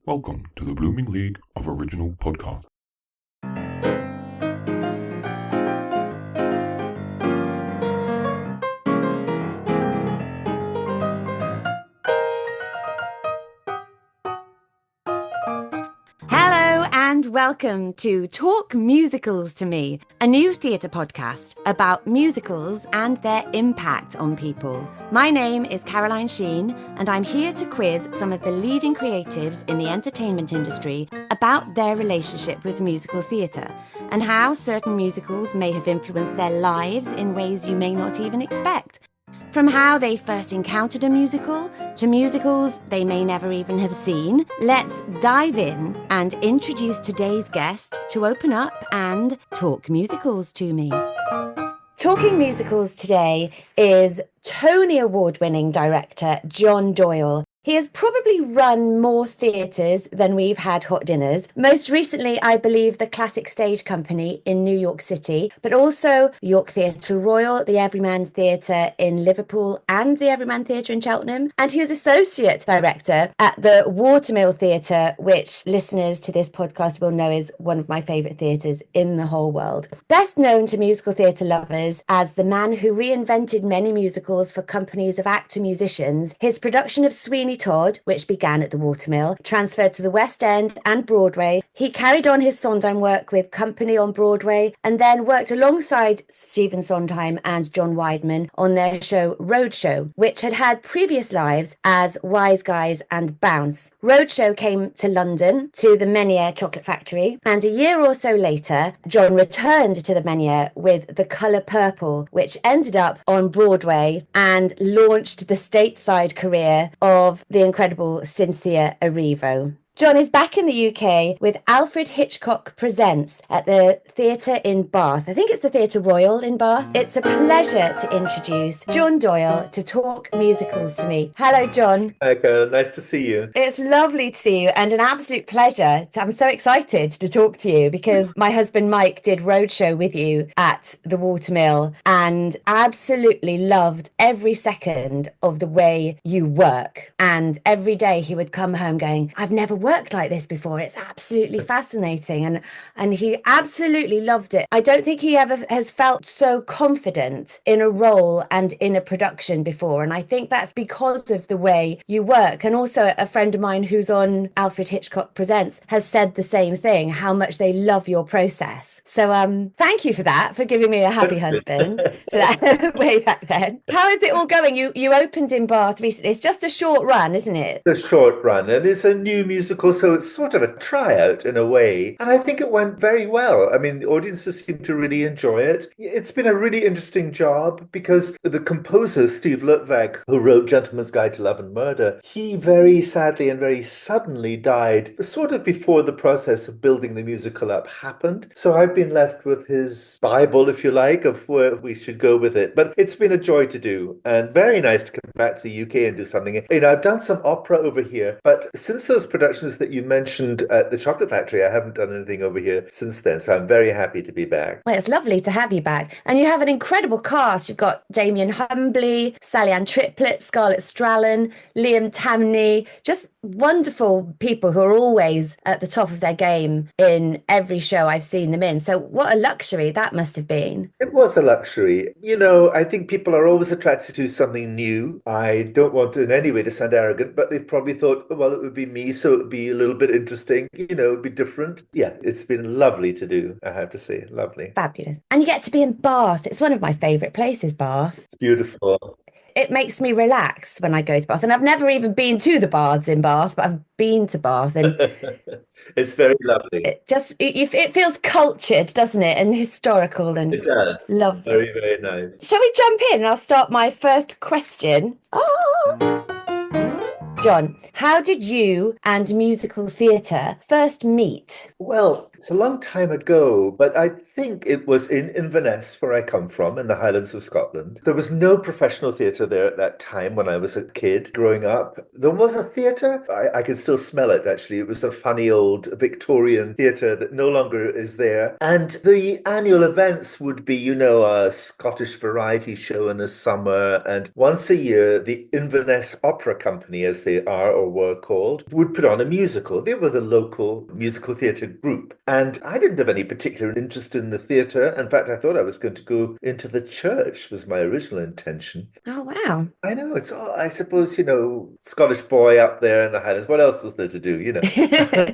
Welcome to the Blooming League of Original Podcasts. Hello and welcome to Talk Musicals to Me, a new theatre podcast about musicals and their impact on people. My name is Caroline Sheen and I'm here to quiz some of the leading creatives in the entertainment industry about their relationship with musical theatre and how certain musicals may have influenced their lives in ways you may not even expect. From how they first encountered a musical to musicals they may never even have seen, let's dive in and introduce today's guest to open up and talk musicals to me. Talking musicals today is Tony Award-winning director John Doyle. He has probably run more theatres than we've had hot dinners. Most recently, I believe, the Classic Stage Company in New York City, but also York Theatre Royal, the Everyman Theatre in Liverpool, and the Everyman Theatre in Cheltenham. And he was associate director at the Watermill Theatre, which listeners to this podcast will know is one of my favourite theatres in the whole world. Best known to musical theatre lovers as the man who reinvented many musicals for companies of actor-musicians, his production of Sweeney Todd, which began at the Watermill, transferred to the West End and Broadway. He carried on his Sondheim work with Company on Broadway and then worked alongside Stephen Sondheim and John Weidman on their show Roadshow, which had had previous lives as Wise Guys and Bounce. Roadshow came to London to the Meniere Chocolate Factory, and a year or so later, John returned to the Meniere with The Colour Purple, which ended up on Broadway and launched the stateside career of the incredible Cynthia Erivo. John is back in the UK with Alfred Hitchcock Presents at the Theatre in Bath. I think it's the Theatre Royal in Bath. It's a pleasure to introduce John Doyle to talk musicals to me. Hello, John. Hi, Carol. Nice to see you. It's lovely to see you and an absolute pleasure. I'm so excited to talk to you because my husband Mike did Roadshow with you at the Watermill and absolutely loved every second of the way you work. And every day he would come home going, I've never worked like this before. It's absolutely fascinating. And he absolutely loved it. I don't think he ever has felt so confident in a role and in a production before. And I think that's because of the way you work. And also a friend of mine who's on Alfred Hitchcock Presents has said the same thing, how much they love your process. So thank you for that, for giving me a happy husband for that way back then. How is it all going? You opened in Bath recently. It's just a short run, isn't it? A short run, and it's a new musical, so it's sort of a tryout in a way. And I think it went very well. I mean, the audiences seem to really enjoy it. It's been a really interesting job because the composer, Steve Luttwak, who wrote Gentleman's Guide to Love and Murder, he very sadly and very suddenly died sort of before the process of building the musical up happened. So I've been left with his Bible, if you like, of where we should go with it. But it's been a joy to do and very nice to come back to the UK and do something. You know, I've done some opera over here, but since those productions that you mentioned at the Chocolate Factory, I haven't done anything over here since then. So I'm very happy to be back. Well, it's lovely to have you back. And you have an incredible cast. You've got Damien Humbly, Sally Ann Triplett, Scarlett Strallen, Liam Tamney, just wonderful people who are always at the top of their game in every show I've seen them in. So what a luxury that must have been. It was a luxury. You know, I think people are always attracted to something new. I don't want in any way to sound arrogant, but they probably thought, well, it would be me, so it would be a little bit interesting, you know, it would be different. Yeah, it's been lovely to do, I have to say. Lovely. Fabulous. And you get to be in Bath. It's one of my favourite places, Bath. It's beautiful. It makes me relax when I go to Bath. And I've never even been to the baths in Bath, but I've been to Bath and it's very lovely. It feels cultured, doesn't it? And historical and it does. Lovely. Very, very nice. Shall we jump in? I'll start my first question. John, how did you and musical theatre first meet? Well, it's a long time ago, but I think it was in Inverness, where I come from, in the Highlands of Scotland. There was no professional theatre there at that time when I was a kid growing up. There was a theatre. I can still smell it, actually. It was a funny old Victorian theatre that no longer is there. And the annual events would be, you know, a Scottish variety show in the summer. And once a year, the Inverness Opera Company, as they are or were called, would put on a musical. They were the local musical theatre group. And I didn't have any particular interest in the theatre. In fact, I thought I was going to go into the church, was my original intention. Oh, wow. I know, it's all, I suppose, Scottish boy up there in the Highlands. What else was there to do,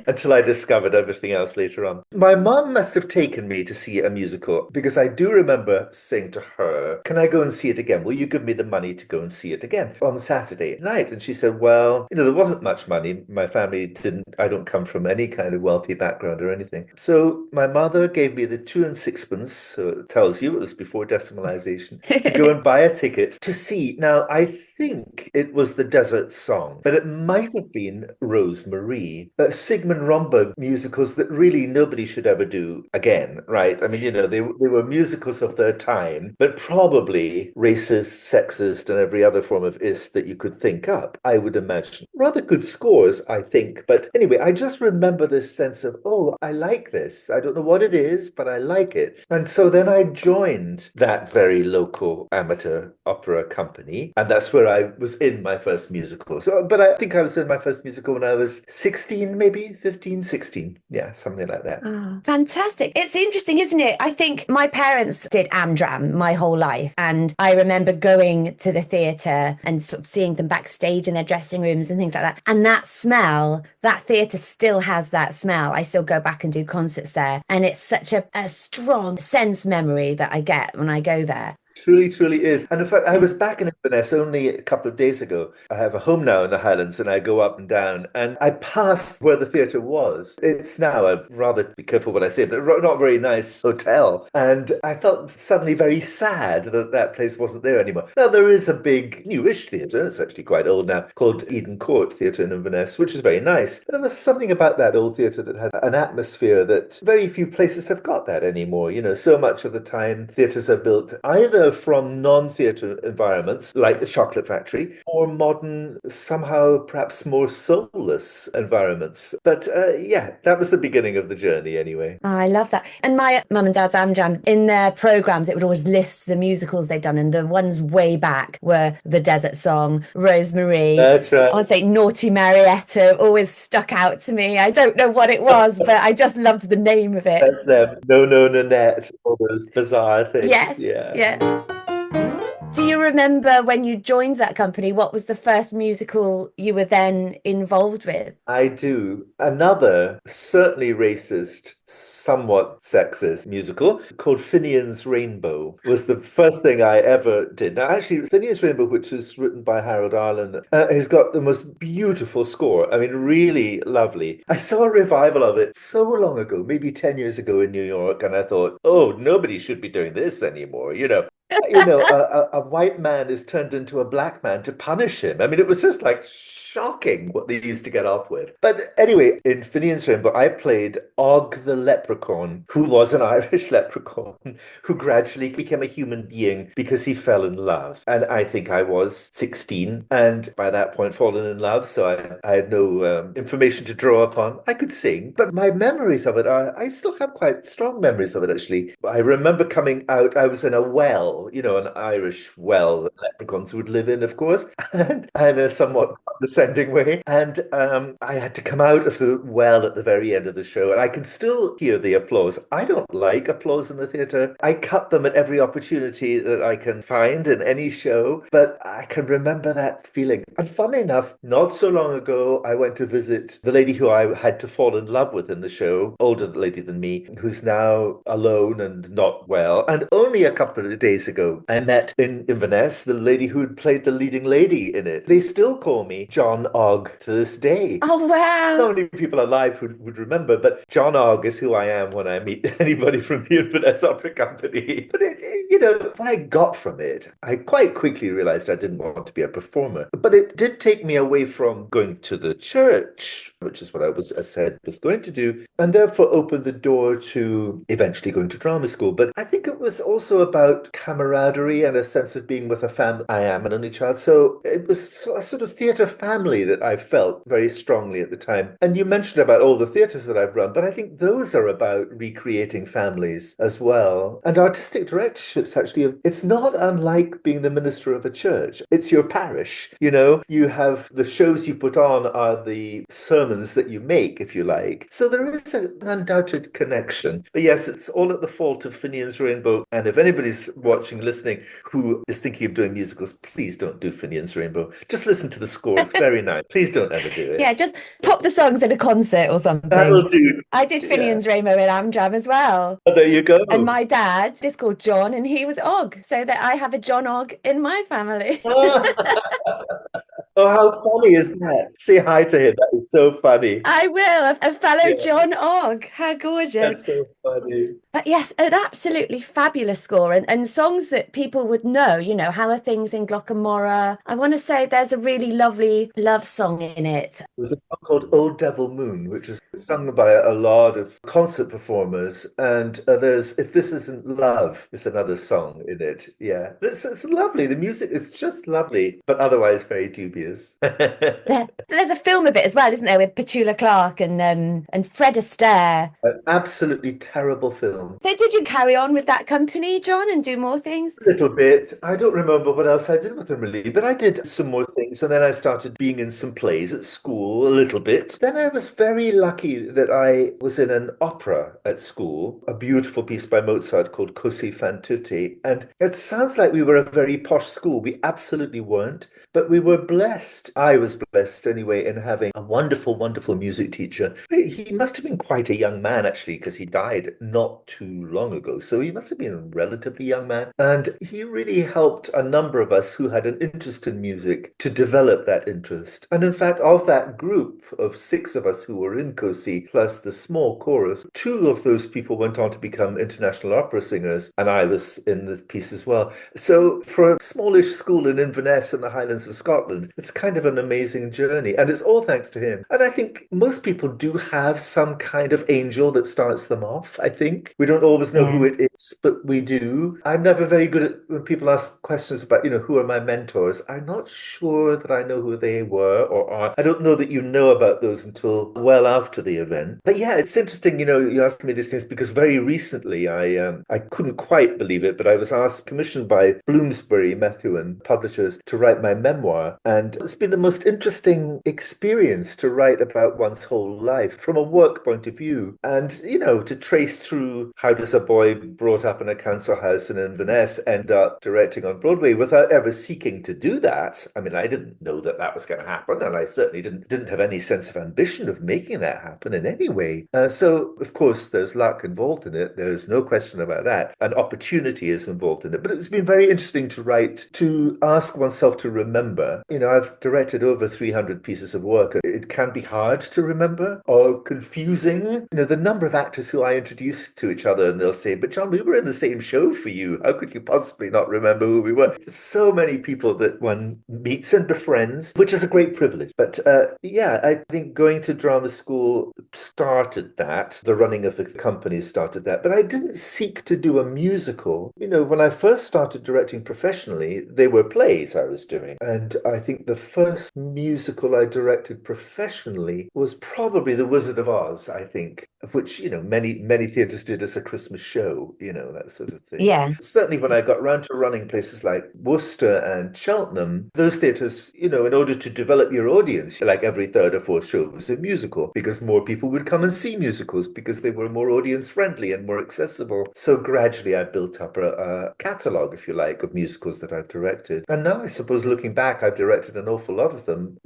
until I discovered everything else later on. My mum must have taken me to see a musical because I do remember saying to her, can I go and see it again? Will you give me the money to go and see it again on Saturday night? And she said, well, there wasn't much money. My family I don't come from any kind of wealthy background or anything. So my mother gave me the 2 and sixpence, so it tells you it was before decimalization, to go and buy a ticket to see. Now, I think it was the Desert Song, but it might have been Rosemarie. Sigmund Romberg musicals that really nobody should ever do again, right? I mean, they were musicals of their time, but probably racist, sexist, and every other form of ist that you could think up, I would imagine. Rather good scores, I think. But anyway, I just remember this sense of, oh, I like this. I don't know what it is, but I like it. And so then I joined that very local amateur opera company, and that's where I was in my first musical. But I think I was in my first musical when I was 16, maybe 15, 16. Yeah, something like that. Oh, fantastic. It's interesting, isn't it? I think my parents did Amdram my whole life. And I remember going to the theatre and sort of seeing them backstage in their dressing rooms and things like that. And that smell, that theatre still has that smell. I still go back and do concerts there. And it's such a strong sense memory that I get when I go there. Truly, truly is. And in fact, I was back in Inverness only a couple of days ago. I have a home now in the Highlands and I go up and down and I passed where the theatre was. It's now a rather, be careful what I say, but not very nice hotel. And I felt suddenly very sad that that place wasn't there anymore. Now, there is a big newish theatre, it's actually quite old now, called Eden Court Theatre in Inverness, which is very nice. But there was something about that old theatre that had an atmosphere that very few places have got that anymore. So much of the time theatres are built either from non-theatre environments like the Chocolate Factory or modern, somehow perhaps more soulless environments. But yeah, that was the beginning of the journey anyway. Oh, I love that. And my mum and dad's Amjam, in their programmes, it would always list the musicals they'd done. And the ones way back were The Desert Song, Rosemarie. That's right. I would say Naughty Marietta always stuck out to me. I don't know what it was, but I just loved the name of it. That's them. No, Nanette, all those bizarre things. Yes, yeah. Do you remember when you joined that company, what was the first musical you were then involved with? I do. Another certainly racist, somewhat sexist musical called Finian's Rainbow was the first thing I ever did. Now, actually, Finian's Rainbow, which is written by Harold Arlen, has got the most beautiful score. I mean, really lovely. I saw a revival of it so long ago, maybe 10 years ago in New York, and I thought, oh, nobody should be doing this anymore, a white man is turned into a black man to punish him. I mean, it was just like shocking what they used to get off with. But anyway, in Finian's Rainbow, I played Og the leprechaun, who was an Irish leprechaun, who gradually became a human being because he fell in love. And I think I was 16, and by that point fallen in love, so I had no information to draw upon. I could sing, but my memories of it I still have quite strong memories of it, actually. I remember coming out, I was in a well, an Irish well that leprechauns would live in, of course, and a somewhat condescending way. And I had to come out of the well at the very end of the show, and I can still hear the applause. I don't like applause in the theatre. I cut them at every opportunity that I can find in any show, but I can remember that feeling. And funny enough, not so long ago, I went to visit the lady who I had to fall in love with in the show, older lady than me, who's now alone and not well. And only a couple of days ago, I met in Inverness the lady who had played the leading lady in it. They still call me John Og to this day. Oh, wow. Not many people alive who would remember, but John Og is who I am when I meet anybody from the Inverness Opera Company. But what I got from it, I quite quickly realized I didn't want to be a performer. But it did take me away from going to the church, which is what I said was going to do, and therefore opened the door to eventually going to drama school. But I think it was also about camaraderie and a sense of being with a family. I am an only child, so it was a sort of theatre family that I felt very strongly at the time. And you mentioned about all the theatres that I've run, but I think those shows are about recreating families as well. And artistic directorships actually, it's not unlike being the minister of a church. It's your parish. You have the shows you put on are the sermons that you make, if you like. So there is an undoubted connection. But yes, it's all at the fault of Finian's Rainbow. And if anybody's watching, listening, who is thinking of doing musicals, please don't do Finian's Rainbow. Just listen to the score. It's very nice. Please don't ever do it. Yeah, just pop the songs at a concert or something. That'll do. I did Finian's Rainbow in Amdram as well. Oh, there you go. And my dad is called John and he was Og, so that I have a John Og in my family. Oh, how funny is that? Say hi to him. That is so funny. I will. A fellow John Og. How gorgeous. That's so funny. But yes, an absolutely fabulous score and songs that people would know, How Are Things in Glockamora? I want to say there's a really lovely love song in it. There's a song called Old Devil Moon, which is sung by a lot of concert performers. And there's If This Isn't Love, is another song in it. Yeah, it's lovely. The music is just lovely, but otherwise very dubious. There's a film of it as well, isn't there, with Petula Clark and Fred Astaire. An absolutely terrible film. So did you carry on with that company, John, and do more things? A little bit. I don't remember what else I did with them really, but I did some more things. And then I started being in some plays at school a little bit. Then I was very lucky that I was in an opera at school, a beautiful piece by Mozart called Così fan tutte. And it sounds like we were a very posh school. We absolutely weren't, but we were blessed. I was blessed anyway in having a wonderful, wonderful music teacher. He must have been quite a young man actually, because he died not too long ago. So he must have been a relatively young man. And he really helped a number of us who had an interest in music to develop that interest. And in fact, of that group of 6 of us who were in COSI, plus the small chorus, 2 of those people went on to become international opera singers. And I was in the piece as well. So for a smallish school in Inverness in the Highlands of Scotland, it's kind of an amazing journey. And it's all thanks to him. And I think most people do have some kind of angel that starts them off, I think. We don't always know who it is, but we do. I'm never very good at when people ask questions about, who are my mentors. I'm not sure that I know who they were or are. I don't know that you know about those until well after the event. But yeah, it's interesting, you ask me these things because very recently I couldn't quite believe it, but I was commissioned by Bloomsbury, Methuen publishers to write my memoir. And it's been the most interesting experience to write about one's whole life from a work point of view. And, to trace through how does a boy brought up in a council house in Inverness end up directing on Broadway without ever seeking to do that. I mean, I didn't know that was going to happen, and I certainly didn't have any sense of ambition of making that happen in any way. So, of course, there's luck involved in it. There is no question about that. And opportunity is involved in it. But it's been very interesting to write, to ask oneself to remember. I've directed over 300 pieces of work. It can be hard to remember or confusing. The number of actors who I introduce to each other and they'll say, but John, we were in the same show for you. How could you possibly not remember who we were? So many people that one meets and befriends, which is a great privilege. But I think going to drama school started that. The running of the company started that. But I didn't seek to do a musical. When I first started directing professionally, they were plays I was doing. And I think the first musical I directed professionally was probably The Wizard of Oz, I think, which, many theatres did as a Christmas show, that sort of thing. Yeah. Certainly when I got round to running places like Worcester and Cheltenham, those theatres, in order to develop your audience, like every 3rd or 4th show was a musical because more people would come and see musicals because they were more audience friendly and more accessible. So gradually I built up a catalogue, if you like, of musicals that I've directed. And now I suppose looking back, I've directed an awful lot of them.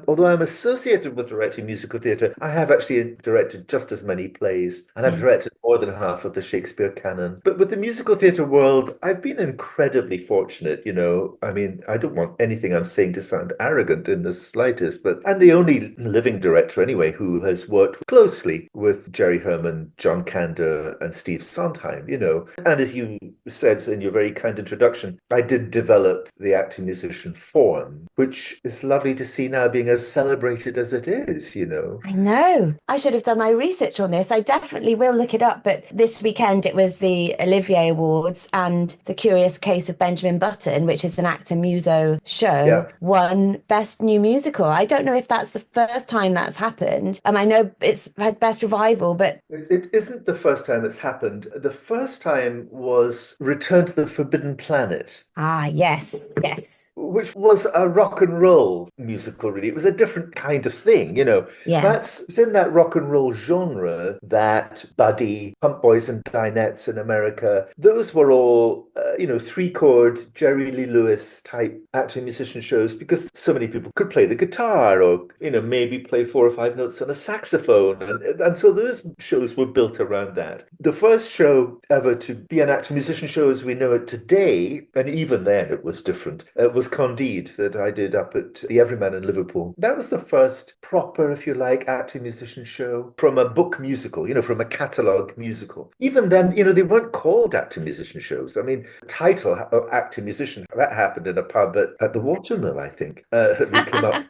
Although I'm associated with directing musical theatre, I have actually directed just as many plays, and I've directed more than half of the Shakespeare canon. But with the musical theatre world, I've been incredibly fortunate, I mean, I don't want anything I'm saying to sound arrogant in the slightest, but I'm the only living director anyway who has worked closely with Jerry Herman, John Kander, and Steve Sondheim, And as you said in your very kind introduction, I did develop the acting musician form, which is lovely to see now being as celebrated as it is, I know. I should have done my research on this. I definitely will look it up. But this weekend it was the Olivier Awards, and The Curious Case of Benjamin Button, which is an actor muso show, won Best New Musical. I don't know if that's the first time that's happened. I know it's had best revival, but It isn't the first time it's happened. The first time was Return to the Forbidden Planet, yes, yes, which was a rock and roll musical, really. It was a different kind of thing, you know. yeah. It's in that rock and roll genre that Buddy, Pump Boys and Dinettes in America, those were all, three-chord Jerry Lee Lewis type actor musician shows because so many people could play the guitar or, maybe play 4 or 5 notes on a saxophone. And so those shows were built around that. The first show ever to be an actor musician show as we know it today, and even then it was different, was Candide that I did up at the Everyman in Liverpool. That was the first proper, if you like, actor musician show from a book musical, from a catalogue musical. Even then, they weren't called actor musician shows. I mean, the title actor musician, that happened in a pub at the Watermill, I think. We came up.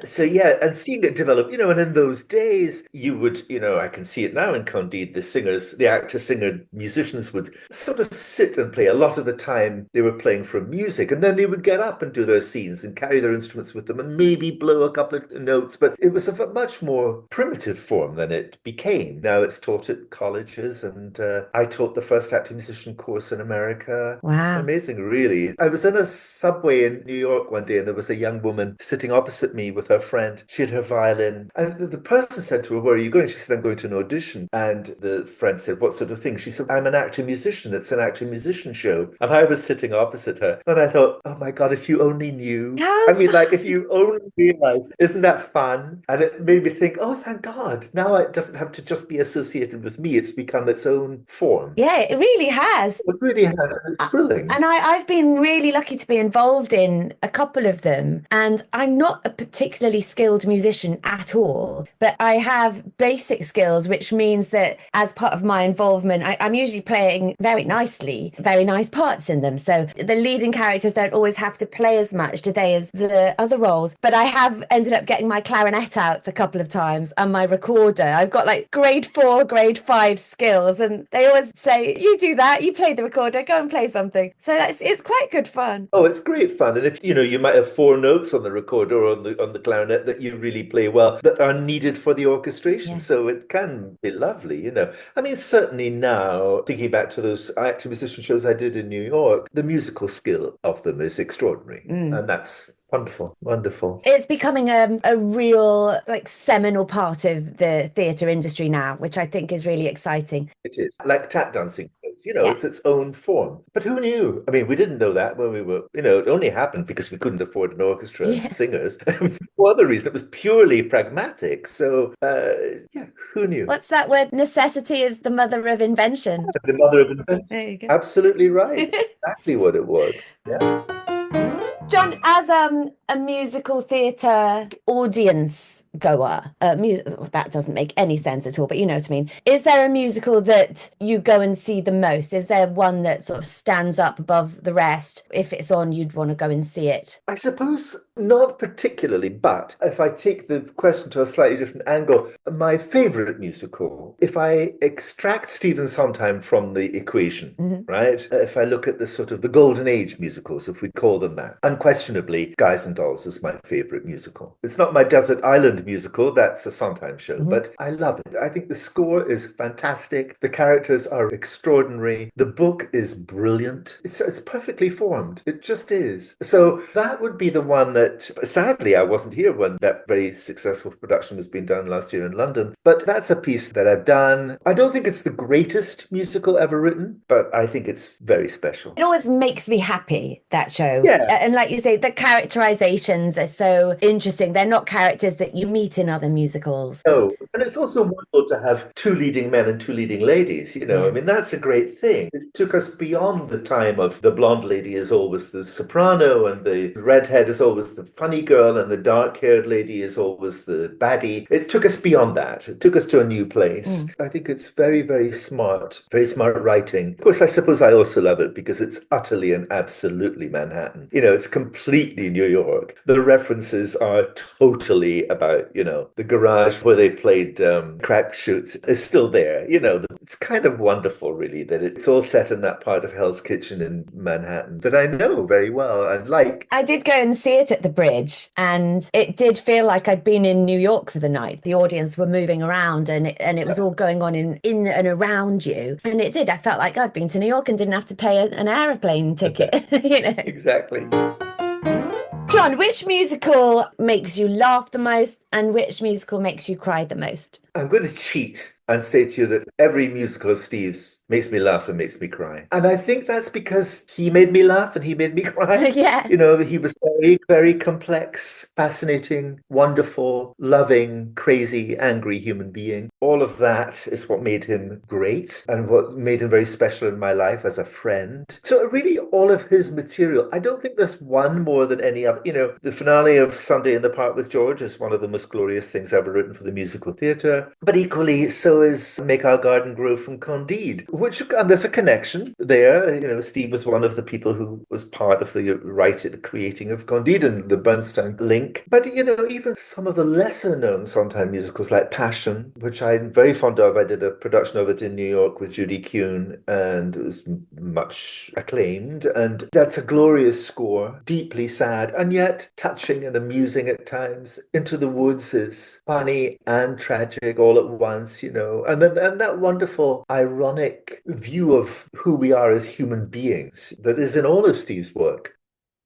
So yeah, and seeing it develop, and in those days, you would, I can see it now in Candide, the actor, singer, musicians would sort of sit and play. A lot of the time they were playing from music, and then they would get up and do their scenes and carry their instruments with them and maybe blow a couple of notes, but it was of a much more primitive form than it became. Now it's taught at colleges, and I taught the first actor musician course in America. Wow. Amazing, really. I was in a subway in New York one day, and there was a young woman sitting opposite me with her friend. She had her violin, and the person said to her, "Where are you going?" She said, "I'm going to an audition." And the friend said, "What sort of thing?" She said, "I'm an actor musician. It's an actor musician show." And I was sitting opposite her, and I thought, oh my God, if you only knew. How I mean, like, if you only realized, isn't that fun? And it made me think, oh, thank God. Now it doesn't have to just be associated with me. It's become its own form. Yeah, it really has. It really has. It's thrilling. And I've been really lucky to be involved in a couple of them. And I'm not a particularly skilled musician at all, but I have basic skills, which means that as part of my involvement, I'm usually playing very nicely, very nice parts in them. So the leading characters don't always have to play as much, do they, as the other roles? But I have ended up getting my clarinet out a couple of times and my recorder. I've got like grade 4, grade 5 skills, and they always say, you do that, you play the recorder, go and play something. So it's quite good fun. Oh, it's great fun. And if you might have 4 notes on the recorder or on the clarinet that you really play well that are needed for the orchestration. Yeah. So it can be lovely, I mean, certainly now, thinking back to those actor musician shows I did in New York, the musical skill of them is extraordinary. And that's wonderful, wonderful. It's becoming a real, like, seminal part of the theatre industry now, which I think is really exciting. It is like tap dancing shows, Yeah. it's its own form. But who knew? I mean, we didn't know that when we were, it only happened because we couldn't afford an orchestra and singers. For other reason, it was purely pragmatic. So, who knew? What's that word? Necessity is the mother of invention. The mother of invention. There you go. Absolutely right. Exactly what it was. Yeah. John, as a musical theatre audience goer, that doesn't make any sense at all, but you know what I mean. Is there a musical that you go and see the most? Is there one that sort of stands up above the rest? If it's on, you'd want to go and see it? I suppose not particularly, but if I take the question to a slightly different angle, my favourite musical, if I extract Stephen Sondheim from the equation, right? If I look at the sort of the golden age musicals, if we call them that, unquestionably, Guys and Dolls is my favourite musical. It's not my Desert Island musical, that's a Sondheim show, but I love it. I think the score is fantastic. The characters are extraordinary. The book is brilliant. It's perfectly formed. It just is. So that would be the one that, sadly, I wasn't here when that very successful production was being done last year in London, but that's a piece that I've done. I don't think it's the greatest musical ever written, but I think it's very special. It always makes me happy, that show. Yeah. And like you say, the characterizations are so interesting. They're not characters that you meet in other musicals. Oh, and it's also wonderful to have 2 leading men and 2 leading ladies, I mean, that's a great thing. It took us beyond the time of the blonde lady is always the soprano and the redhead is always the funny girl and the dark-haired lady is always the baddie. It took us beyond that. It took us to a new place. I think it's very, very smart writing. Of course, I suppose I also love it because it's utterly and absolutely Manhattan. It's completely New York. The references are totally about, the garage where they played played Crack Shoots is still there. It's kind of wonderful, really, that it's all set in that part of Hell's Kitchen in Manhattan that I know very well and like. I did go and see it at the Bridge, and it did feel like I'd been in New York for the night. The audience were moving around, and it was all going on in and around you. And it did. I felt like I'd been to New York and didn't have to pay an aeroplane ticket. Exactly. John, which musical makes you laugh the most, and which musical makes you cry the most? I'm going to cheat and say to you that every musical of Steve's makes me laugh and makes me cry. And I think that's because he made me laugh and he made me cry. Yeah. That he was very, very complex, fascinating, wonderful, loving, crazy, angry human being. All of that is what made him great and what made him very special in my life as a friend. So really all of his material, I don't think there's one more than any other. The finale of Sunday in the Park with George is one of the most glorious things ever written for the musical theatre. But equally, so is Make Our Garden Grow from Candide, and there's a connection there. Steve was one of the people who was part of the creating of Candide and the Bernstein link. But, even some of the lesser known Sondheim musicals like Passion, which I'm very fond of. I did a production of it in New York with Judy Kuhn, and it was much acclaimed. And that's a glorious score, deeply sad, and yet touching and amusing at times. Into the Woods is funny and tragic all at once, and that wonderful, ironic view of who we are as human beings that is in all of Steve's work.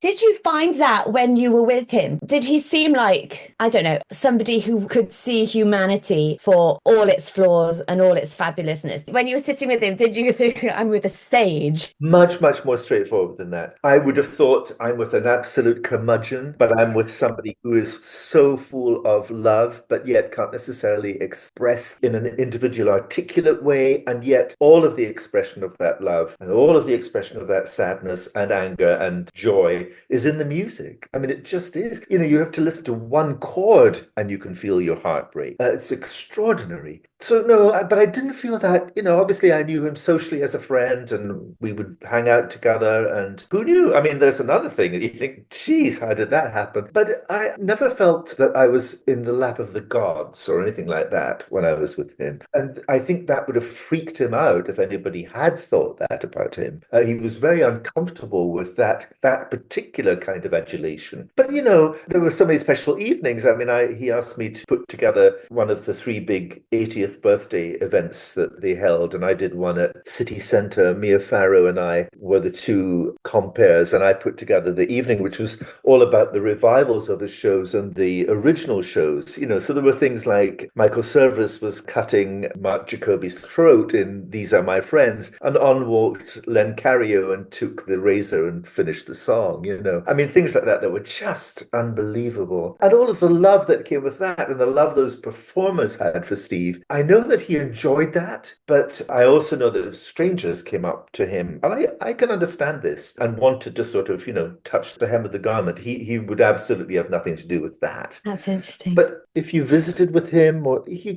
Did you find that when you were with him? Did he seem like, I don't know, somebody who could see humanity for all its flaws and all its fabulousness? When you were sitting with him, did you think, I'm with a sage? Much, much more straightforward than that. I would have thought I'm with an absolute curmudgeon, but I'm with somebody who is so full of love, but yet can't necessarily express in an individual, articulate way. And yet all of the expression of that love and all of the expression of that sadness and anger and joy is in the music. I mean, it just is. You have to listen to one chord and you can feel your heart break. It's extraordinary. So no, but I didn't feel that, obviously I knew him socially as a friend and we would hang out together and who knew? I mean, there's another thing and you think, geez, how did that happen? But I never felt that I was in the lap of the gods or anything like that when I was with him. And I think that would have freaked him out if anybody had thought that about him. He was very uncomfortable with that particular kind of adulation. But, there were so many special evenings. I mean, he asked me to put together one of the 3 big 80th birthday events that they held, and I did one at City Centre. Mia Farrow and I were the 2 compares, and I put together the evening, which was all about the revivals of his shows and the original shows. So there were things like Michael Service was cutting Mark Jacobi's throat in These Are My Friends, and on walked Len Carrio and took the razor and finished the song. I mean, things like that were just unbelievable. And all of the love that came with that and the love those performers had for Steve. I know that he enjoyed that, but I also know that if strangers came up to him, and I can understand this, and wanted to sort of, touch the hem of the garment, he would absolutely have nothing to do with that. That's interesting. But if you visited with him, or he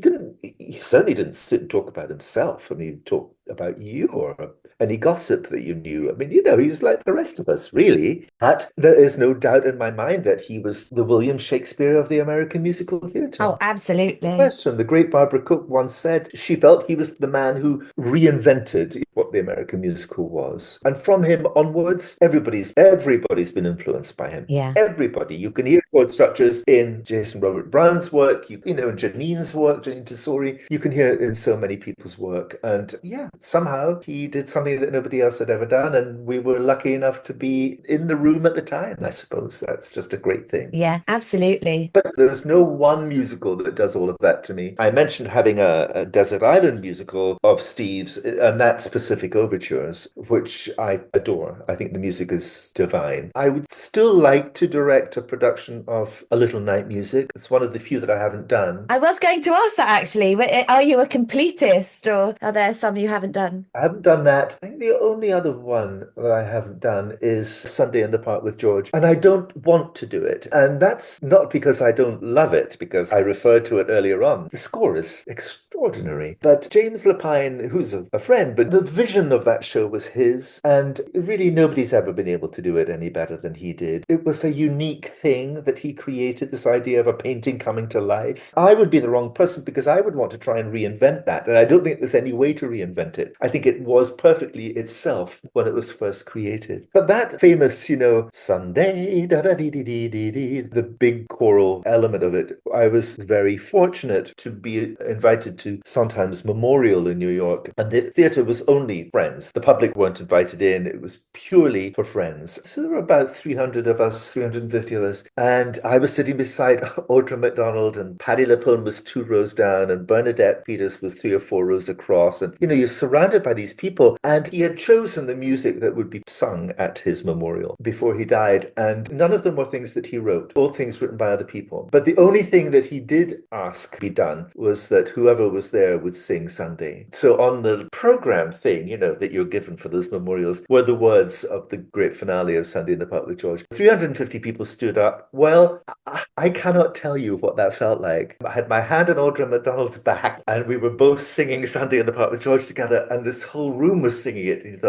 certainly didn't sit and talk about himself. I mean, he'd talk about you or any gossip that you knew. I mean, he was like the rest of us, really. But there is no doubt in my mind that he was the William Shakespeare of the American musical theatre. Oh, absolutely. Question. The great Barbara Cook once said she felt he was the man who reinvented what the American musical was. And from him onwards, everybody's been influenced by him. Yeah. Everybody. You can hear chord structures in Jason Robert Brown's work, in Janine's work, Janine Tesori. You can hear it in so many people's work. And yeah, somehow he did something that nobody else had ever done. And we were lucky enough to be in the room at the time. I suppose that's just a great thing. Yeah, absolutely. But there's no one musical that does all of that to me. I mentioned having a Desert Island musical of Steve's and that specific overtures, which I adore. I think the music is divine. I would still like to direct a production of A Little Night Music. It's one of the few that I haven't done. I was going to ask that actually. Are you a completist or are there some you haven't done? I haven't done that. I think the only other one that I haven't done is Sunday in the Park with George. And I don't want to do it. And that's not because I don't love it, because I referred to it earlier on. The score is extraordinary. But James Lapine, who's a friend, but the vision of that show was his, and really nobody's ever been able to do it any better than he did. It was a unique thing that he created, this idea of a painting coming to life. I would be the wrong person because I would want to try and reinvent that, and I don't think there's any way to reinvent it. I think it was perfectly itself when it was first created. But that famous, Sunday, da da dee dee dee dee dee, the big choral element of it, I was very fortunate to be invited to Sondheim's memorial in New York, and the theatre was only friends. The public weren't invited in. It was purely for friends. So there were about 300 of us, 350 of us, and I was sitting beside Audra MacDonald, and Patti LuPone was 2 rows down, and Bernadette Peters was 3 or 4 rows across, and you're surrounded by these people, and he had chosen the music that would be sung at his memorial before he died, and none of them were things that he wrote, all things written by other people. But the only thing that he did ask be done was that whoever was there would sing Sunday. So on the program thing, that you're given for those memorials were the words of the great finale of Sunday in the Park with George. 350 people stood up. Well, I cannot tell you what that felt like. I had my hand on Audra MacDonald's back, and we were both singing Sunday in the Park with George together, and this whole room was singing it.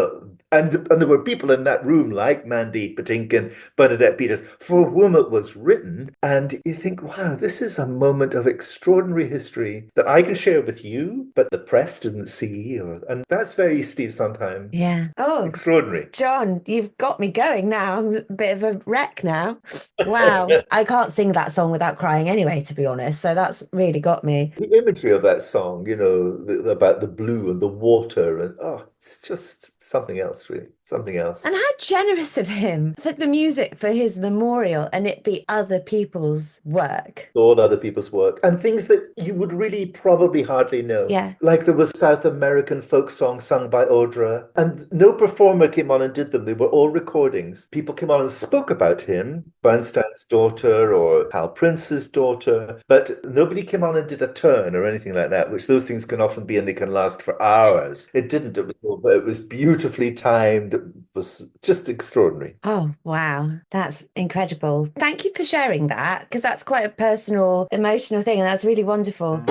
And there were people in that room like Mandy Patinkin, Bernadette Peters, for whom it was written. And you think, wow, this is a moment of extraordinary history that I can share with you, but the press didn't see. And that's very Steve Sondheim. Yeah. Oh, extraordinary. John, you've got me going now. I'm a bit of a wreck now. Wow. I can't sing that song without crying anyway, to be honest. So that's really got me. The imagery of that song, about the blue and the water, and it's just something else, really. Something else. And how generous of him for the music for his memorial and it be other people's work. All other people's work. And things that you would really probably hardly know. Yeah. Like there was South American folk songs sung by Audra, and no performer came on and did them. They were all recordings. People came on and spoke about him, Bernstein's daughter or Hal Prince's daughter, but nobody came on and did a turn or anything like that, which those things can often be, and they can last for hours. It didn't. It was beautifully timed. It was just extraordinary. Oh, wow. That's incredible. Thank you for sharing that, because that's quite a personal, emotional thing, and that's really wonderful.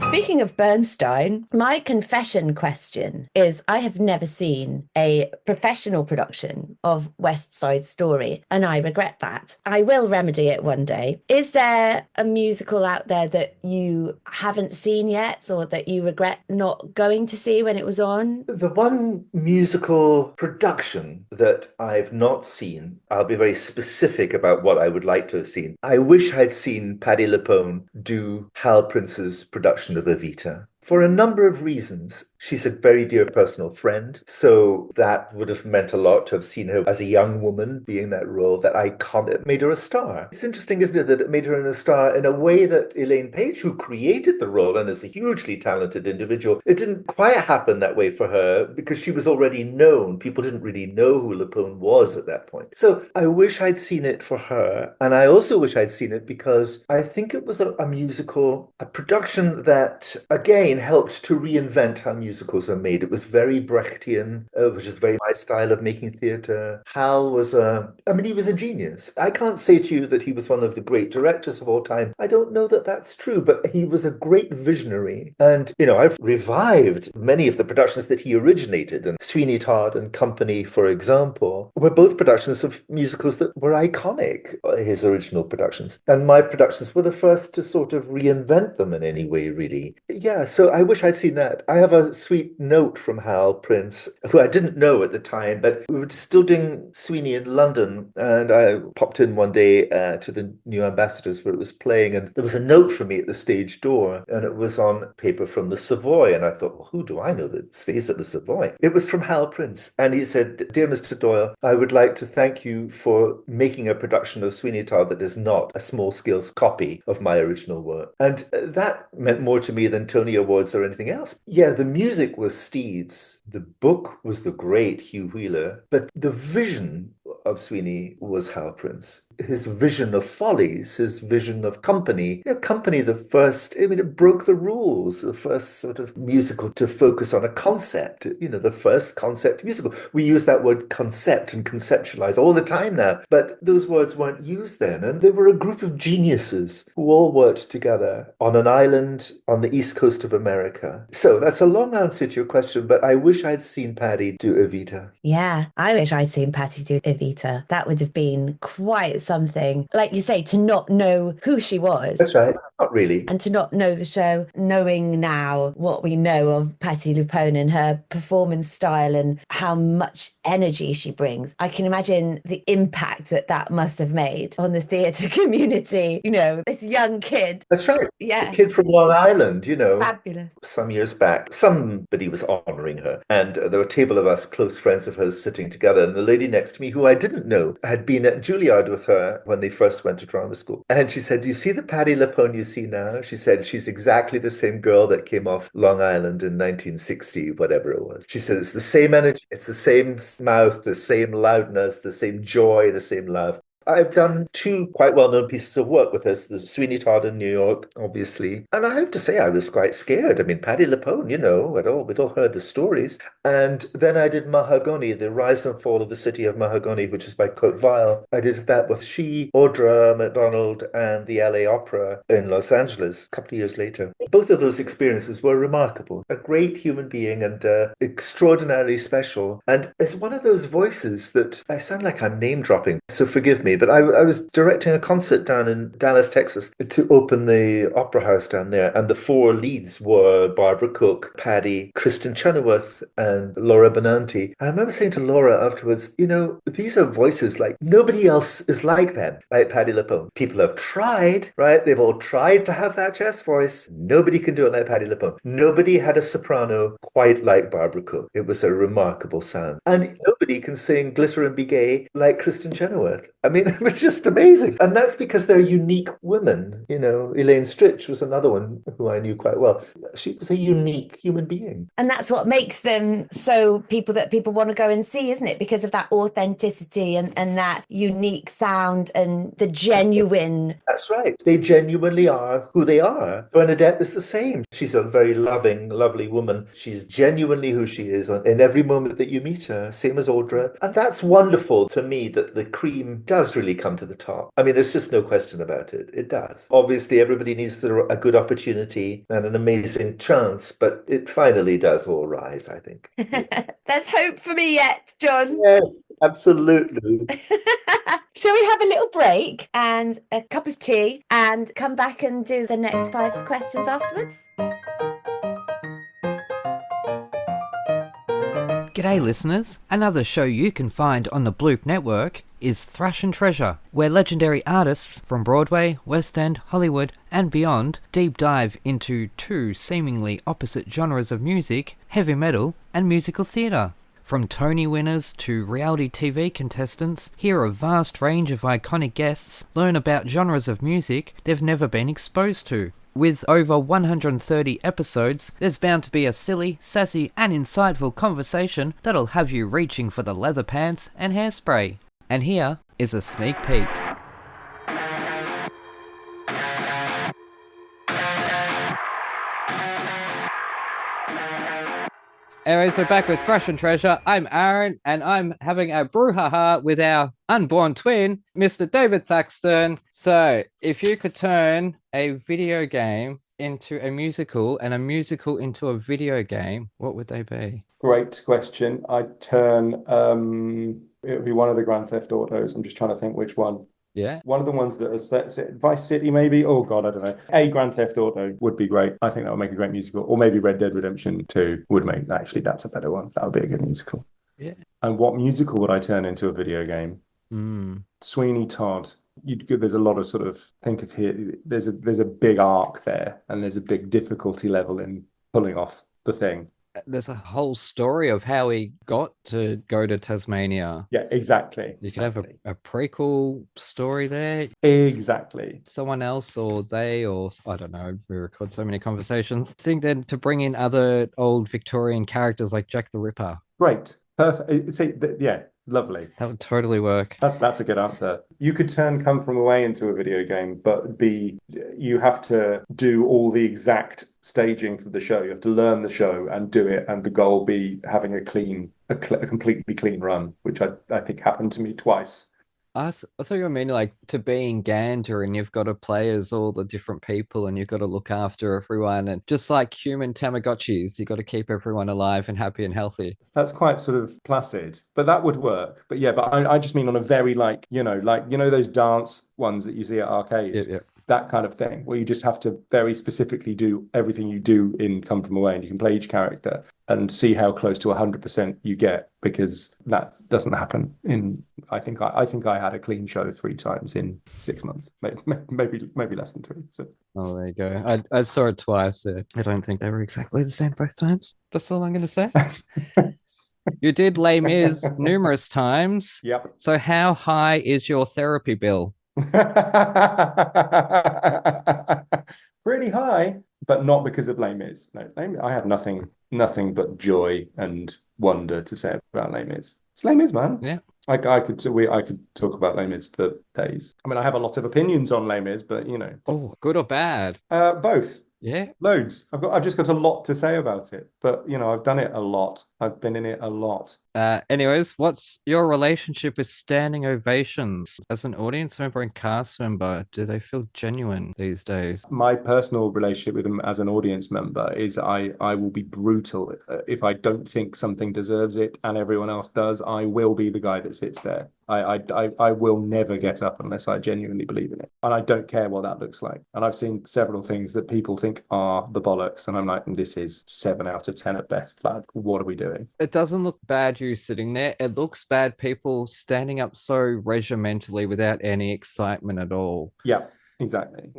Speaking of Bernstein, my confession question is I have never seen a professional production of West Side Story, and I regret that. I will remedy it one day. Is there a musical out there that you haven't seen yet or that you regret not going to see when it was on? The one musical production that I've not seen, I'll be very specific about what I would like to have seen. I wish I'd seen Patti LuPone do Hal Prince's production of Evita. For a number of reasons. She's a very dear personal friend, so that would have meant a lot to have seen her as a young woman being that role. That icon, it made her a star. It's interesting, isn't it, that it made her a star in a way that Elaine Page, who created the role and is a hugely talented individual, it didn't quite happen that way for her because she was already known. People didn't really know who LuPone was at that point. So I wish I'd seen it for her, and I also wish I'd seen it because I think it was a musical, a production that, again, helped to reinvent how musicals are made. It was very Brechtian, which is very my style of making theatre. Hal was he was a genius. I can't say to you that he was one of the great directors of all time. I don't know that that's true, but he was a great visionary. And, I've revived many of the productions that he originated, and Sweeney Todd and Company, for example, were both productions of musicals that were iconic, his original productions. And my productions were the first to sort of reinvent them in any way, really. Yeah, so I wish I'd seen that. I have a sweet note from Hal Prince, who I didn't know at the time, but we were still doing Sweeney in London, and I popped in one day to the New Ambassadors where it was playing, and there was a note for me at the stage door, and it was on paper from the Savoy, and I thought, well, who do I know that stays at the Savoy? It was from Hal Prince, and he said, "Dear Mr. Doyle, I would like to thank you for making a production of Sweeney Todd that is not a small-scale copy of my original work." And that meant more to me than Tony Awards or anything else. Yeah, the music was Steve's. The book was the great Hugh Wheeler. But the vision of Sweeney was Hal Prince. his vision of Follies, his vision of Company. Company, the first, I mean, it broke the rules, the first sort of musical to focus on a concept, the first concept musical. We use that word concept and conceptualize all the time now, but those words weren't used then. And they were a group of geniuses who all worked together on an island on the east coast of America. So that's a long answer to your question, but I wish I'd seen Paddy do Evita. Yeah, I wish I'd seen Patty do Evita. That would have been quite something. Like you say, to not know who she was. That's right. Not really. And to not know the show, knowing now what we know of Patti LuPone and her performance style and how much energy she brings, I can imagine the impact that must have made on the theatre community. This young kid. That's right. Yeah. The kid from Long Island, Fabulous. Some years back, somebody was honoring her. And there were a table of us close friends of hers sitting together. And the lady next to me, who I didn't know, had been at Juilliard with her when they first went to drama school. And she said, "Do you see the Patti LuPone you see now?" She said, "She's exactly the same girl that came off Long Island in 1960, whatever it was." She said, "It's the same energy, it's the same mouth, the same loudness, the same joy, the same love." I've done two quite well-known pieces of work with us. There's Sweeney Todd in New York, obviously. And I have to say, I was quite scared. I mean, Patti LuPone, we'd all heard the stories. And then I did Mahagoni, The Rise and Fall of the City of Mahagoni, which is by Kurt Weill. I did that with she, Audra McDonald, and the LA Opera in Los Angeles a couple of years later. Both of those experiences were remarkable. A great human being and extraordinarily special. And it's one of those voices that I sound like I'm name dropping, so forgive me. But I was directing a concert down in Dallas, Texas, to open the opera house down there. And the four leads were Barbara Cook, Paddy, Kristen Chenoweth, and Laura Benanti. I remember saying to Laura afterwards, these are voices like nobody else is like them, like Patti LuPone. People have tried, right? They've all tried to have that chest voice. Nobody can do it like Patti LuPone. Nobody had a soprano quite like Barbara Cook. It was a remarkable sound. And nobody can sing Glitter and Be Gay like Kristen Chenoweth. I mean, it was just amazing. And that's because they're unique women. Elaine Stritch was another one who I knew quite well. She was a unique human being. And that's what makes them that people want to go and see, isn't it? Because of that authenticity and that unique sound and the genuine. That's right. They genuinely are who they are. Bernadette is the same. She's a very loving, lovely woman. She's genuinely who she is in every moment that you meet her, same as Audra. And that's wonderful to me, that the cream does really come to the top. I mean, there's just no question about it. It does. Obviously, everybody needs a good opportunity and an amazing chance, but it finally does all rise, I think. There's hope for me yet, John. Yes, absolutely. Shall we have a little break and a cup of tea and come back and do the next 5 questions afterwards? G'day listeners, another show you can find on the Bloop Network is Thrash and Treasure, where legendary artists from Broadway, West End, Hollywood and beyond deep dive into 2 seemingly opposite genres of music, heavy metal and musical theatre. From Tony winners to reality TV contestants, hear a vast range of iconic guests, learn about genres of music they've never been exposed to. With over 130 episodes, there's bound to be a silly, sassy and insightful conversation that'll have you reaching for the leather pants and hairspray. And here is a sneak peek. Anyway, so back with Thrash and Treasure. I'm Aaron, and I'm having a brouhaha with our unborn twin, Mr. David Thaxton. So, if you could turn a video game into a musical and a musical into a video game, what would they be? Great question. I'd turn, it would be one of the Grand Theft Autos. I'm just trying to think which one. Yeah. One of the ones that are set, Vice City, maybe? Oh, God, I don't know. A Grand Theft Auto would be great. I think that would make a great musical. Or maybe Red Dead Redemption 2 would make, actually, that's a better one. That would be a good musical. Yeah. And what musical would I turn into a video game? Sweeney Todd. There's a lot of sort of, think of here, there's a big arc there, and there's a big difficulty level in pulling off the thing. There's a whole story of how he got to go to Tasmania. Yeah, exactly. You could have a prequel story there. Exactly. Someone else or they, or I don't know, we record so many conversations. I think then to bring in other old Victorian characters like Jack the Ripper. Great. Perfect. Yeah, Lovely. That would totally work. That's a good answer. You could turn Come From Away into a video game, but you have to do all the exact staging for the show. You have to learn the show and do it, and the goal be having a completely clean run, which I think happened to me twice. I thought you were meaning like to be in Gander and you've got to play as all the different people and you've got to look after everyone. And just like human Tamagotchis, you've got to keep everyone alive and happy and healthy. That's quite sort of placid, but that would work. But yeah, but I just mean on a very like those dance ones that you see at arcades. Yep. That kind of thing, where you just have to very specifically do everything you do in Come From Away, and you can play each character and see how close to 100% you get, because that doesn't happen in. I think I had a clean show 3 times in 6 months, maybe less than 3. So. Oh, there you go. I saw it twice. I don't think they were exactly the same both times. That's all I'm going to say. You did Les Mis numerous times. Yep. So how high is your therapy bill? Pretty high, but not because of Les Mis. No, I have nothing but joy and wonder to say about Les Mis. It's Les Mis, man. Yeah. I could talk about Les Mis for days. I mean, I have a lot of opinions on Les Mis, but Oh, good or bad? Both. Yeah. Loads. I've just got a lot to say about it, but I've done it a lot. I've been in it a lot. Anyways, what's your relationship with standing ovations? As an audience member and cast member, do they feel genuine these days? My personal relationship with them as an audience member is I will be brutal. If I don't think something deserves it and everyone else does, I will be the guy that sits there. I will never get up unless I genuinely believe in it. And I don't care what that looks like. And I've seen several things that people think are the bollocks. And I'm like, this is 7 out of 10 at best, lad. What are we doing? It doesn't look bad you sitting there. It looks bad people standing up so regimentally without any excitement at all. Yeah, exactly.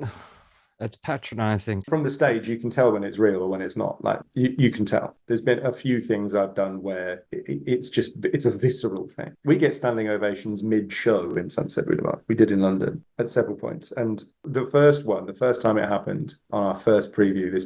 It's patronizing. From the stage, you can tell when it's real or when it's not. Like you can tell. There's been a few things I've done where it's a visceral thing. We get standing ovations mid-show in Sunset Boulevard. We did in London at several points. And the first time it happened on our first preview, this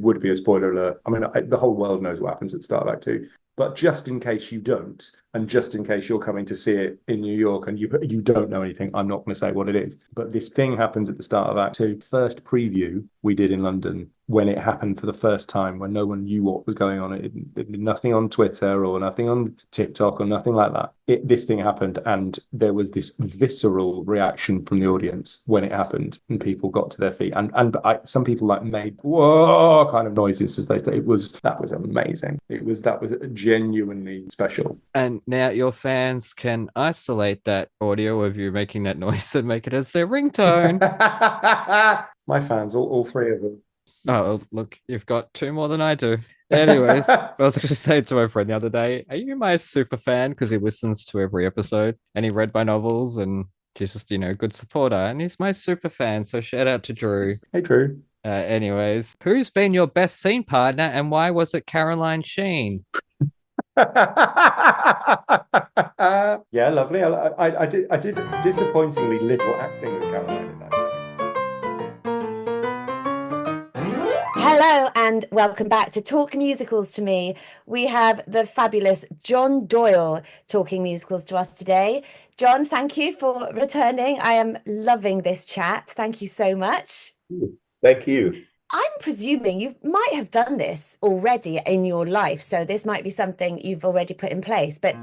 would be a spoiler alert. I mean, the whole world knows what happens at the start of Act 2. But just in case you don't, and just in case you're coming to see it in New York and you don't know anything, I'm not going to say what it is. But this thing happens at the start of Act 2. First preview we did in London, when it happened for the first time, when no one knew what was going on. It nothing on Twitter or nothing on TikTok or nothing like that. This thing happened, and there was this visceral reaction from the audience when it happened, and people got to their feet. And some people made whoa kind of noises as that was amazing. That was genuinely special. And now your fans can isolate that audio of you making that noise and make it as their ringtone. My fans, all 3 of them. Oh, look, you've got 2 more than I do. Anyways, I was actually saying to my friend the other day, are you my super fan? Because he listens to every episode and he read my novels and he's just, good supporter. And he's my super fan. So shout out to Drew. Hey, Drew. Anyways, who's been your best scene partner and why was it Caroline Sheen? Yeah, lovely. I did disappointingly little acting with Caroline in that. Hello and welcome back to Talk Musicals to Me. We have the fabulous John Doyle talking musicals to us today. John, thank you for returning. I am loving this chat. Thank you so much. Thank you. I'm presuming you might have done this already in your life, so this might be something you've already put in place. But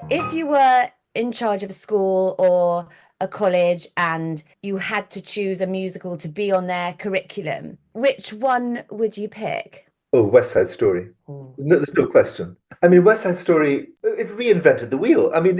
if you were in charge of a school or a college and you had to choose a musical to be on their curriculum, which one would you pick? Oh, West Side Story. No, there's no question. I mean, West Side Story, it reinvented the wheel. I mean,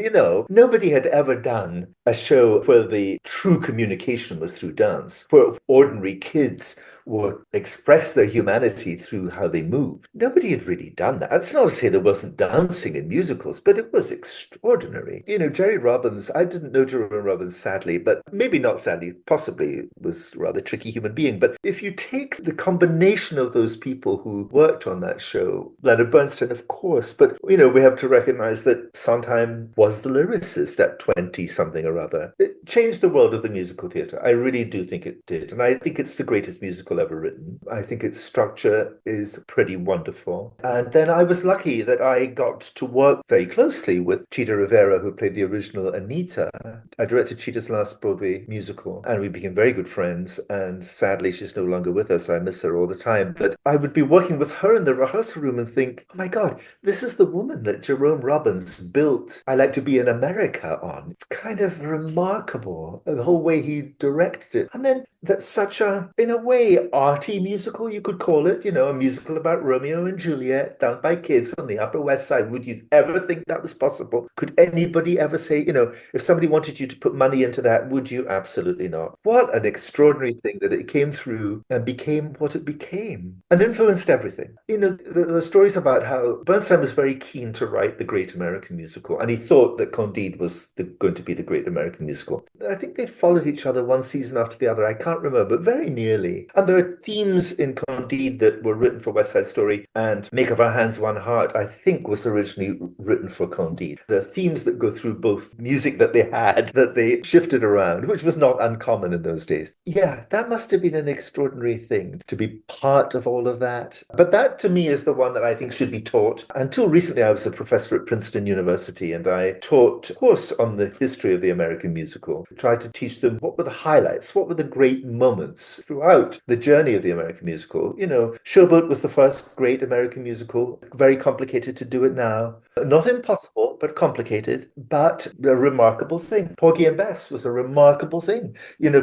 nobody had ever done a show where the true communication was through dance, where ordinary kids would express their humanity through how they moved. Nobody had really done that. It's not to say there wasn't dancing in musicals, but it was extraordinary. Jerry Robbins, I didn't know Jerry Robbins, sadly, but maybe not sadly, possibly was a rather tricky human being. But if you take the combination of those people who worked on that show, Leonard Bernstein, of course, but, we have to recognize recognize that Sondheim was the lyricist at 20 something or other. It changed the world of the musical theatre. I really do think it did. And I think it's the greatest musical ever written. I think its structure is pretty wonderful. And then I was lucky that I got to work very closely with Chita Rivera, who played the original Anita. I directed Chita's last Broadway musical, and we became very good friends. And sadly, she's no longer with us. I miss her all the time. But I would be working with her in the rehearsal room and think, oh my God, this is the woman that Jerome Robbins built I Like to Be in America on. It's kind of remarkable, the whole way he directed it. And then that's such a, in a way, arty musical, you could call it, a musical about Romeo and Juliet done by kids on the Upper West Side. Would you ever think that was possible? Could anybody ever say, if somebody wanted you to put money into that, would you? Absolutely not. What an extraordinary thing that it came through and became what it became and influenced everything. The stories about how Bernstein was very keen to write the Great American Musical, and he thought that Candide was going to be the Great American Musical. I think they followed each other one season after the other. I can't remember, but very nearly. And there are themes in Candide that were written for West Side Story, and Make of Our Hands One Heart, I think, was originally written for Candide. The themes that go through both music that they had, that they shifted around, which was not uncommon in those days. Yeah, that must have been an extraordinary thing to be part of all of that. But that, to me, is the one that I think should be taught. Until recently, I was a professor at Princeton University, and I taught a course on the history of the American musical. I tried to teach them what were the highlights, what were the great moments throughout the journey of the American musical. Showboat was the first great American musical. Very complicated to do it now. Not impossible, but complicated, but a remarkable thing. Porgy and Bess was a remarkable thing.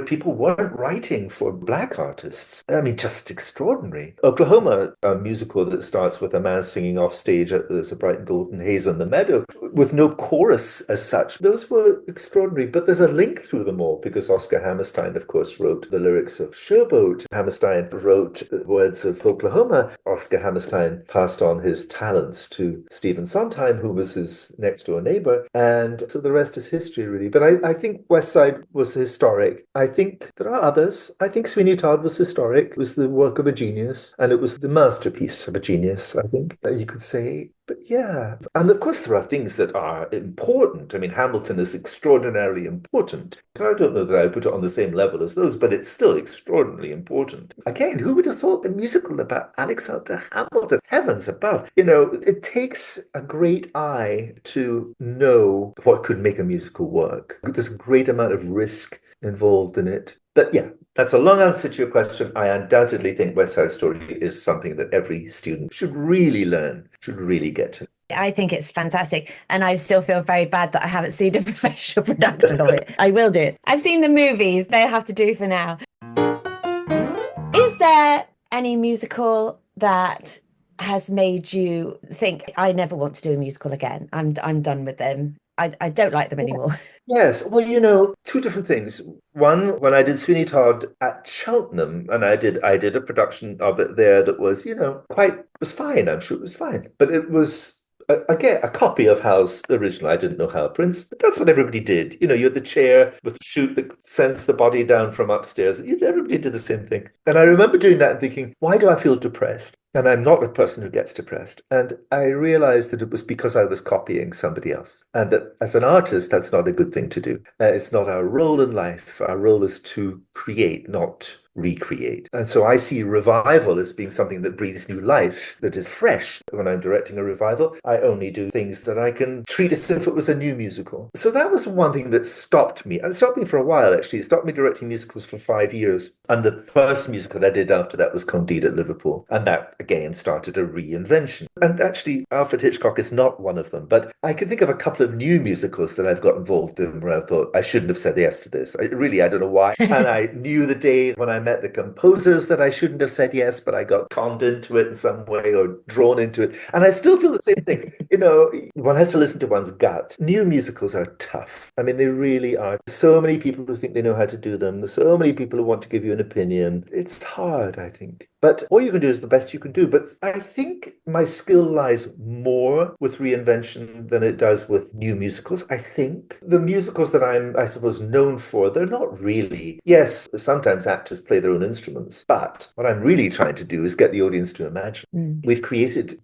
People weren't writing for Black artists. I mean, just extraordinary. Oklahoma, a musical that starts with a man singing off stage at There's a Bright Golden Haze on the Meadow, with no chorus as such. Those were extraordinary, but there's a link through them all because Oscar Hammerstein, of course, wrote the lyrics of Showboat. Hammerstein wrote the words of Oklahoma. Oscar Hammerstein passed on his talents to Stephen Sondheim, who was his next-door neighbor, and so the rest is history, really. But I think West Side was historic. I think there are others. I think Sweeney Todd was historic. It was the work of a genius, and it was the masterpiece of a genius, I think, you could say. But yeah, and of course there are things that are important. I mean, Hamilton is extraordinarily important. I don't know that I would put it on the same level as those, but it's still extraordinarily important. Again, who would have thought a musical about Alexander Hamilton? Heavens above. It takes a great eye to know what could make a musical work. There's a great amount of risk involved in it. But yeah, that's a long answer to your question. I undoubtedly think West Side Story is something that every student should really learn, should really get to. I think it's fantastic. And I still feel very bad that I haven't seen a professional production of it. I will do it. I've seen the movies. They have to do for now. Is there any musical that has made you think, I never want to do a musical again? I'm done with them. I don't like them anymore. Yes. Well, two different things. One, when I did Sweeney Todd at Cheltenham, and I did a production of it there that was, was fine. I'm sure it was fine. But it was, again, a copy of Hal's original. I didn't know Hal Prince, but that's what everybody did. You had the chair with the chute that sends the body down from upstairs. Everybody did the same thing. And I remember doing that and thinking, why do I feel depressed? And I'm not a person who gets depressed. And I realized that it was because I was copying somebody else. And that as an artist, that's not a good thing to do. It's not our role in life. Our role is to create, not recreate. And so I see revival as being something that breathes new life, that is fresh. When I'm directing a revival, I only do things that I can treat as if it was a new musical. So that was one thing that stopped me. And it stopped me for a while, actually. It stopped me directing musicals for 5 years. And the first musical I did after that was Candide at Liverpool. And that, again, started a reinvention. And actually, Alfred Hitchcock is not one of them. But I can think of a couple of new musicals that I've got involved in where I thought, I shouldn't have said yes to this. I don't know why. And I knew the day when I met the composers that I shouldn't have said yes, but I got conned into it in some way or drawn into it. And I still feel the same thing. One has to listen to one's gut. New musicals are tough. I mean, they really are. So many people who think they know how to do them. There's so many people who want to give you an opinion. It's hard, I think. But all you can do is the best you can do. But I think my skill lies more with reinvention than it does with new musicals. I think the musicals that I'm, I suppose, known for, they're not really. Yes, sometimes actors play their own instruments, but what I'm really trying to do is get the audience to imagine. We've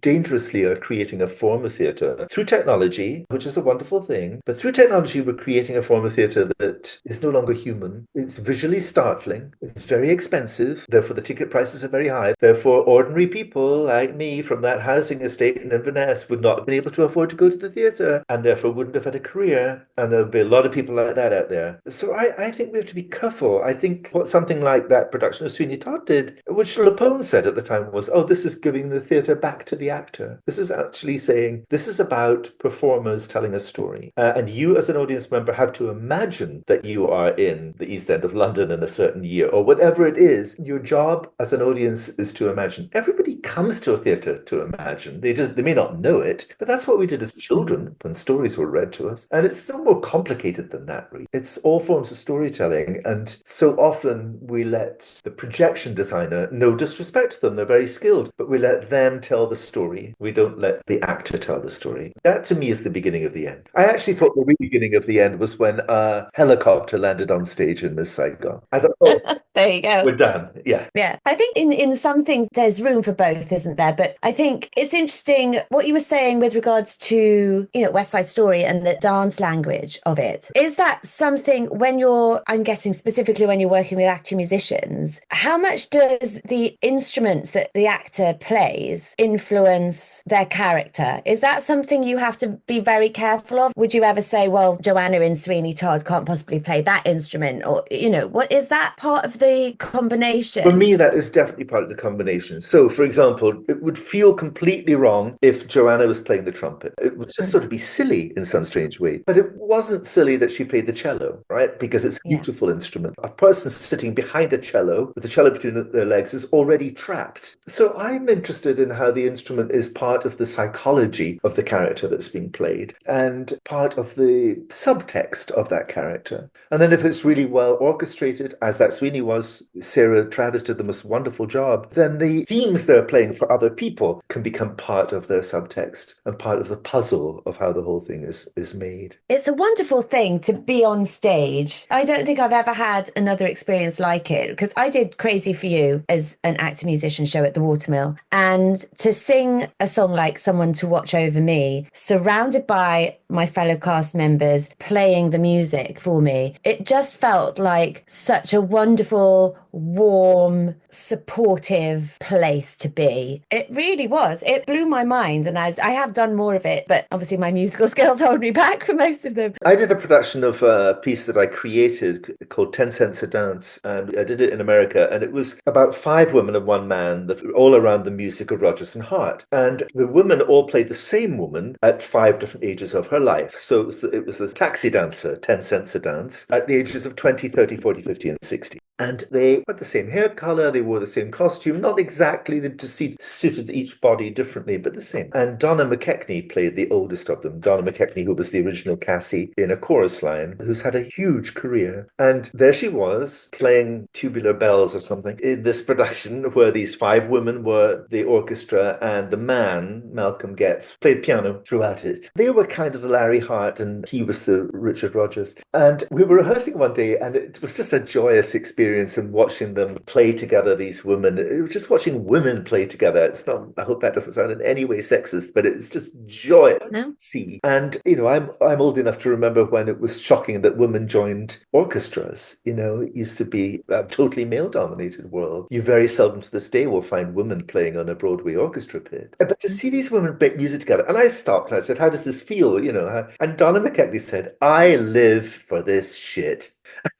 dangerously are creating a form of theatre through technology, which is a wonderful thing. But through technology, we're creating a form of theatre that is no longer human. It's visually startling. It's very expensive. Therefore, the ticket prices are very high. Therefore, ordinary people like me from that housing estate in Inverness would not have been able to afford to go to the theatre and therefore wouldn't have had a career. And there'll be a lot of people like that out there. So I think we have to be careful. I think what something like that production of Sweeney Todd did, which Lapone said at the time was, oh, this is giving the theatre back to the actor. This is actually saying, this is about performers telling a story. And you as an audience member have to imagine that you are in the East End of London in a certain year or whatever it is. Your job as an audience is to imagine. Everybody comes to a theatre to imagine. They may not know it, but that's what we did as children when stories were read to us. And it's still more complicated than that, really. It's all forms of storytelling. And so often we let the projection designer, no disrespect to them, they're very skilled, but we let them tell the story. We don't let the actor tell the story. That to me is the beginning of the end. I actually thought the beginning of the end was when a helicopter landed on stage in Miss Saigon. I thought, oh, there you go. We're done. Yeah. Yeah. I think in some things there's room for both, isn't there? But I think it's interesting what you were saying with regards to, West Side Story and the dance language of it. Is that something when I'm guessing specifically when you're working with actor musicians, how much does the instruments that the actor plays influence their character? Is that something you have to be very careful of? Would you ever say, well, Joanna in Sweeney Todd can't possibly play that instrument? Or, what is that part of the combination? For me, that is definitely part of the combination. So, for example, it would feel completely wrong if Joanna was playing the trumpet. It would just sort of be silly in some strange way. But it wasn't silly that she played the cello, right? Because it's a beautiful instrument. A person sitting behind a cello with the cello between their legs is already trapped. So I'm interested in how the instrument is part of the psychology of the character that's being played and part of the subtext of that character. And then if it's really well orchestrated, as that Sweeney was, Sarah Travis did the most wonderful job, then the themes they're playing for other people can become part of their subtext and part of the puzzle of how the whole thing is made. It's a wonderful thing to be on stage. I don't think I've ever had another experience like it because I did Crazy for You as an actor musician show at the Watermill, and to sing a song like Someone to Watch Over Me, surrounded by my fellow cast members playing the music for me, it just felt like such a wonderful, warm, supportive place to be. It really was. It blew my mind, and I have done more of it, but obviously my musical skills hold me back for most of them. I did a production of a piece that I created called 10 Cents a Dance, and I did it in America, and it was about 5 women and 1 man, all around the music of Rodgers and Hart. And the women all played the same woman at 5 different ages of her life. So it was a taxi dancer, 10 cents a dance, at the ages of 20, 30, 40, 50, and 60. And they had the same hair color, they wore the same costume, not exactly, the suited each body differently, but the same. And Donna McKechnie played the oldest of them. Donna McKechnie, who was the original Cassie in A Chorus Line, who's had a huge career. And there she was, playing Tubular Bells or something, in this production where these 5 women were the orchestra, and the man, Malcolm Getz, played piano throughout it. They were kind of the Larry Hart, and he was the Richard Rodgers. And we were rehearsing one day, and it was just a joyous experience and watching them play together, these women. It was just watching women play together. It's not, I hope that doesn't sound in any way sexist, but it's just joy to see. And, I'm old enough to remember when it was shocking that women joined orchestras. It used to be a totally male-dominated world. You very seldom to this day will find women playing on a Broadway orchestra pit. But to see these women make music together, and I stopped and I said, how does this feel? And Donna McKechnie said, I live for this shit.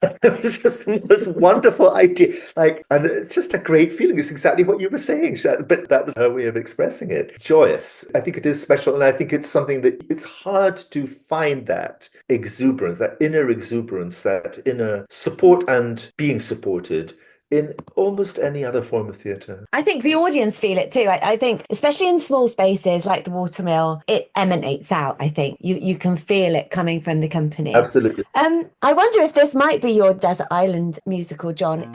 It was just the most wonderful idea. And it's just a great feeling. It's exactly what you were saying, but that was her way of expressing it. Joyous. I think it is special, and I think it's something that it's hard to find that exuberance, that inner exuberance, that inner support and being supported in almost any other form of theatre. I think the audience feel it too. I think, especially in small spaces like the Watermill, it emanates out, I think. You can feel it coming from the company. Absolutely. I wonder if this might be your Desert Island musical, John.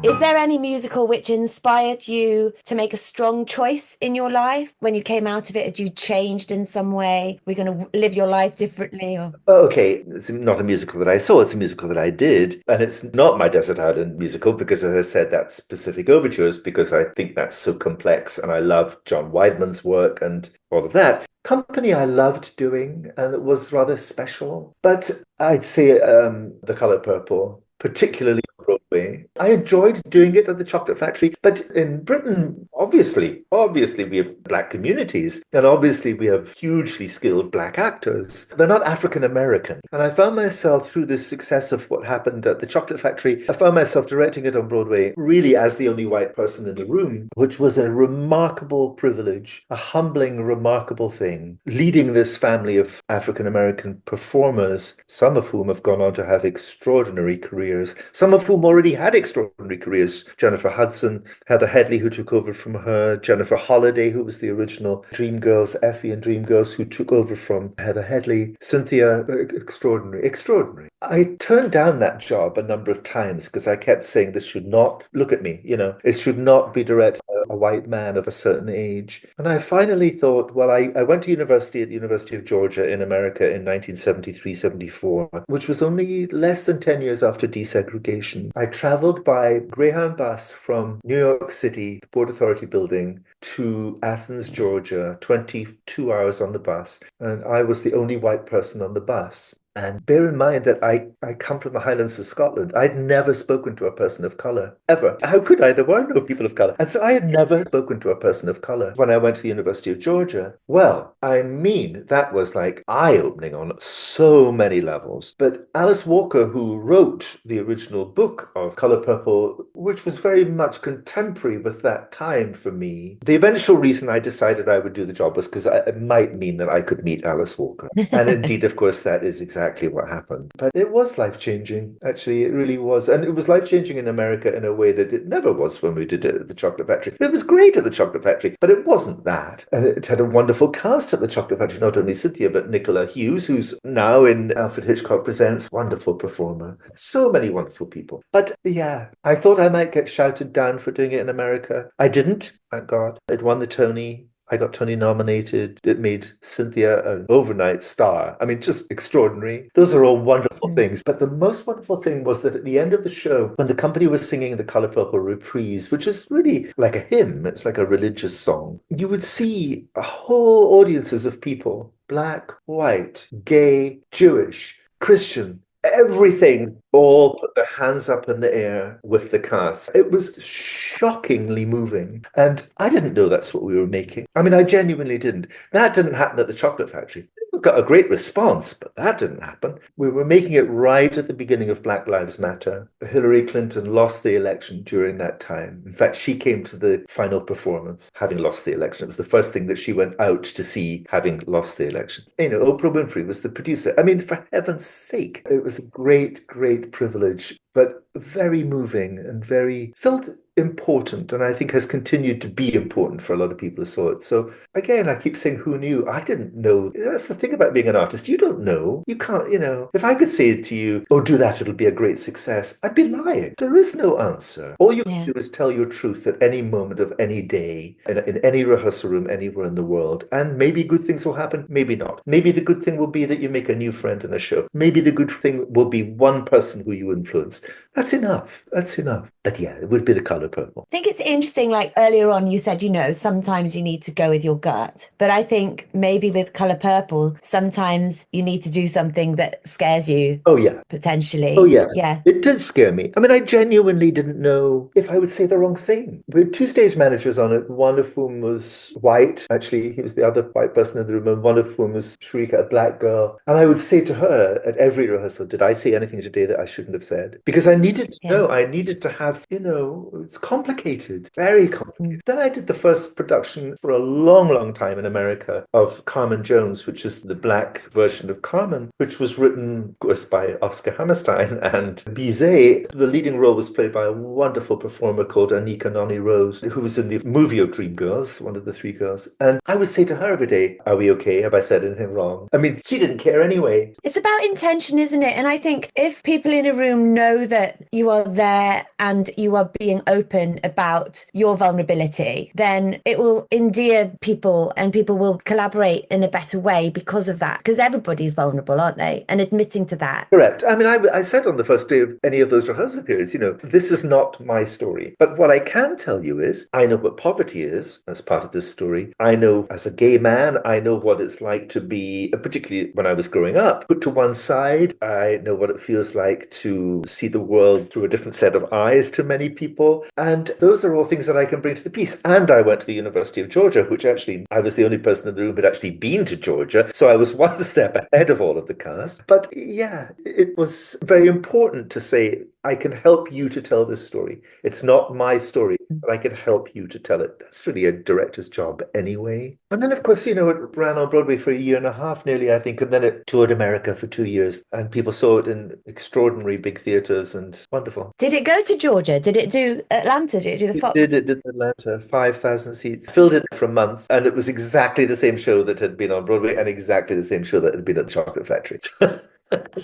Is there any musical which inspired you to make a strong choice in your life? When you came out of it, had you changed in some way? We're going to live your life differently? Or Okay, it's not a musical that I saw, it's a musical that I did. And it's not my Desert Island musical because, as I said, that's specific overtures because I think that's so complex and I love John Weidman's work and all of that. Company I loved doing and it was rather special. But I'd say The Color Purple, particularly on Broadway. I enjoyed doing it at the Chocolate Factory, but in Britain, obviously, we have black communities, and obviously we have hugely skilled black actors. They're not African American. And I found myself through the success of what happened at the Chocolate Factory, I found myself directing it on Broadway really as the only white person in the room, which was a remarkable privilege, a humbling, remarkable thing, leading this family of African American performers, some of whom have gone on to have extraordinary careers, some of whom already had extraordinary careers. Jennifer Hudson, Heather Headley, who took over from her, Jennifer Holliday, who was the original Dreamgirls, Effie and Dreamgirls, who took over from Heather Headley, Cynthia, extraordinary, extraordinary. I turned down that job a number of times because I kept saying this should not, look at me, it should not be directed by a white man of a certain age. And I finally thought, well, I went to university at the University of Georgia in America in 1973-74, which was only less than 10 years after desegregation. I traveled by Greyhound bus from New York City, the Port Authority building, to Athens, Georgia, 22 hours on the bus. And I was the only white person on the bus. And bear in mind that I come from the Highlands of Scotland. I'd never spoken to a person of colour, ever. How could I? There were no people of colour. And so I had never spoken to a person of colour when I went to the University of Georgia. Well, I mean, that was like eye-opening on so many levels. But Alice Walker, who wrote the original book of Colour Purple, which was very much contemporary with that time for me, the eventual reason I decided I would do the job was because it might mean that I could meet Alice Walker. And indeed, of course, that is exactly what happened. But it was life-changing. Actually, it really was. And it was life-changing in America in a way that it never was when we did it at the Chocolate Factory. It was great at the Chocolate Factory, but it wasn't that. And it had a wonderful cast at the Chocolate Factory, not only Cynthia, but Nicola Hughes, who's now in Alfred Hitchcock Presents, wonderful performer. So many wonderful people. But yeah, I thought I might get shouted down for doing it in America. I didn't, thank God. It won the Tony. I got Tony nominated. It made Cynthia an overnight star. I mean, just extraordinary. Those are all wonderful things. But the most wonderful thing was that at the end of the show, when the company was singing the Colour Purple Reprise, which is really like a hymn, it's like a religious song, you would see whole audiences of people, black, white, gay, Jewish, Christian, everything, all put their hands up in the air with the cast. It was shockingly moving. And I didn't know that's what we were making. I mean, I genuinely didn't. That didn't happen at the Chocolate Factory. We got a great response, but that didn't happen. We were making it right at the beginning of Black Lives Matter. Hillary Clinton lost the election during that time. In fact, she came to the final performance having lost the election. It was the first thing that she went out to see having lost the election. Oprah Winfrey was the producer. I mean, for heaven's sake, it was a great, great privilege, but very moving and very felt important, and I think has continued to be important for a lot of people who saw it. So again, I keep saying, who knew? I didn't know. That's the thing about being an artist. You don't know. You can't, if I could say to you, oh, do that, it'll be a great success, I'd be lying. There is no answer. All you can do is tell your truth at any moment of any day, in any rehearsal room, anywhere in the world. And maybe good things will happen, maybe not. Maybe the good thing will be that you make a new friend in a show. Maybe the good thing will be one person who you influence. That's enough. That's enough. But yeah, it would be the Colour Purple. I think it's interesting, like earlier on you said, sometimes you need to go with your gut. But I think maybe with Colour Purple, sometimes you need to do something that scares you. Oh, yeah. Potentially. Oh, yeah. Yeah. It did scare me. I mean, I genuinely didn't know if I would say the wrong thing. We had two stage managers on it, one of whom was white. Actually, he was the other white person in the room, and one of whom was Sharika, a black girl. And I would say to her at every rehearsal, did I say anything today that I shouldn't have said? Because I needed to know. I needed to have, it's complicated, very complicated. Then I did the first production for a long, long time in America of Carmen Jones, which is the black version of Carmen, which was written, of course, by Oscar Hammerstein and Bizet. The leading role was played by a wonderful performer called Anika Noni Rose, who was in the movie of Dreamgirls, one of the three girls. And I would say to her every day, are we okay? Have I said anything wrong? I mean, she didn't care anyway. It's about intention, isn't it? And I think if people in a room know that that you are there and you are being open about your vulnerability, then it will endear people and people will collaborate in a better way because of that. Because everybody's vulnerable, aren't they? And admitting to that. Correct. I mean, I said on the first day of any of those rehearsal periods, this is not my story. But what I can tell you is, I know what poverty is as part of this story. I know as a gay man, I know what it's like to be, particularly when I was growing up, put to one side. I know what it feels like to see the world through a different set of eyes to many people. And those are all things that I can bring to the piece. And I went to the University of Georgia, which actually, I was the only person in the room who had actually been to Georgia. So I was one step ahead of all of the cast. But yeah, it was very important to say, I can help you to tell this story. It's not my story, but I can help you to tell it. That's really a director's job anyway. And then, of course, it ran on Broadway for a year and a half nearly, I think, and then it toured America for 2 years. And people saw it in extraordinary big theaters and wonderful. Did it go to Georgia? Did it do Atlanta? Did it do the Fox? It did Atlanta, 5,000 seats. Filled it for a month, and it was exactly the same show that had been on Broadway and exactly the same show that had been at the Chocolate Factory.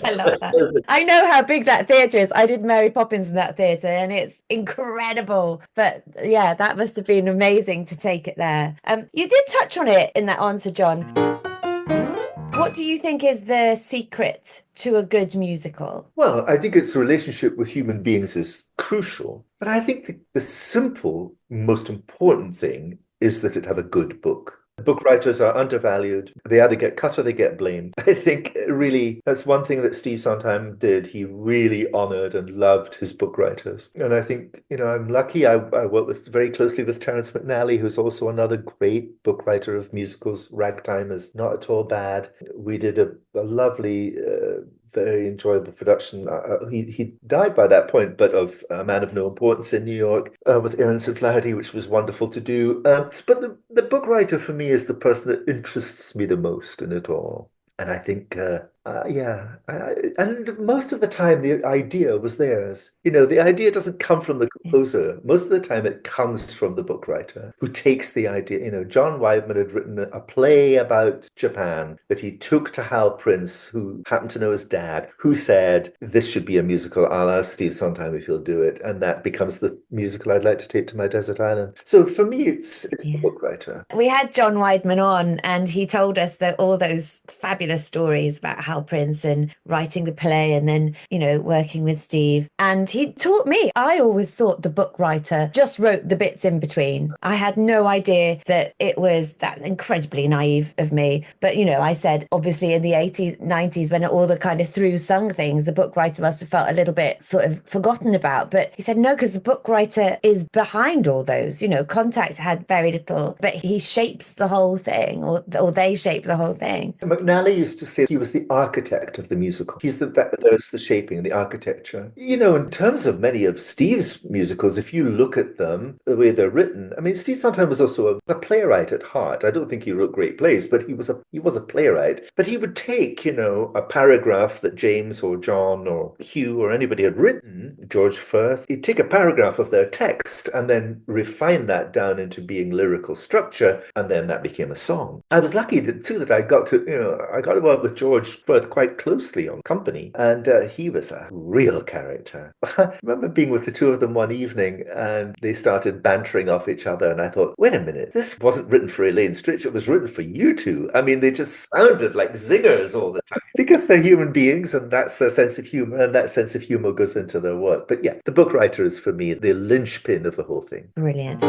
I love that. I know how big that theatre is. I did Mary Poppins in that theatre and it's incredible. But yeah, that must have been amazing to take it there. You did touch on it in that answer, John. What do you think is the secret to a good musical? Well, I think its relationship with human beings is crucial. But I think the simple, most important thing is that it have a good book. Book writers are undervalued. They either get cut or they get blamed. I think really that's one thing that Steve Sondheim did. He really honored and loved his book writers. And I think, I'm lucky. I work very closely with Terence McNally, who's also another great book writer of musicals. Ragtime is not at all bad. We did a lovely very enjoyable production. He died by that point, but of A Man of No Importance in New York with Aaron Flaherty, which was wonderful to do. But the book writer for me is the person that interests me the most in it all. And I think, and most of the time the idea was theirs. The idea doesn't come from the composer. Most of the time it comes from the book writer who takes the idea. John Weidman had written a play about Japan that he took to Hal Prince, who happened to know his dad, who said, this should be a musical, I'll ask Steve Sondheim if he'll do it. And that becomes the musical I'd like to take to my desert island. So for me, it's the book writer. We had John Weidman on and he told us that all those fabulous stories about Hal Prince and writing the play and then, working with Steve. And he taught me. I always thought the book writer just wrote the bits in between. I had no idea that it was that incredibly naive of me. But, I said, obviously in the 80s, 90s, when all the kind of through sung things, the book writer must have felt a little bit sort of forgotten about. But he said, no, because the book writer is behind all those. Contact had very little, but he shapes the whole thing or they shape the whole thing. McNally used to say he was the architect of the musical. There's the shaping, the architecture. In terms of many of Steve's musicals, if you look at them, the way they're written, I mean, Steve Sondheim was also a playwright at heart. I don't think he wrote great plays, but he was a playwright. But he would take, a paragraph that James or John or Hugh or anybody had written, George Firth, he'd take a paragraph of their text and then refine that down into being lyrical structure, and then that became a song. I was lucky that I got to work with George Firth quite closely on Company, and he was a real character. I remember being with the two of them one evening, and they started bantering off each other, and I thought, wait a minute, this wasn't written for Elaine Stritch, it was written for you two. I mean, they just sounded like zingers all the time, because they're human beings, and that's their sense of humor, and that sense of humor goes into their work. But yeah, the book writer is, for me, the linchpin of the whole thing. Brilliant.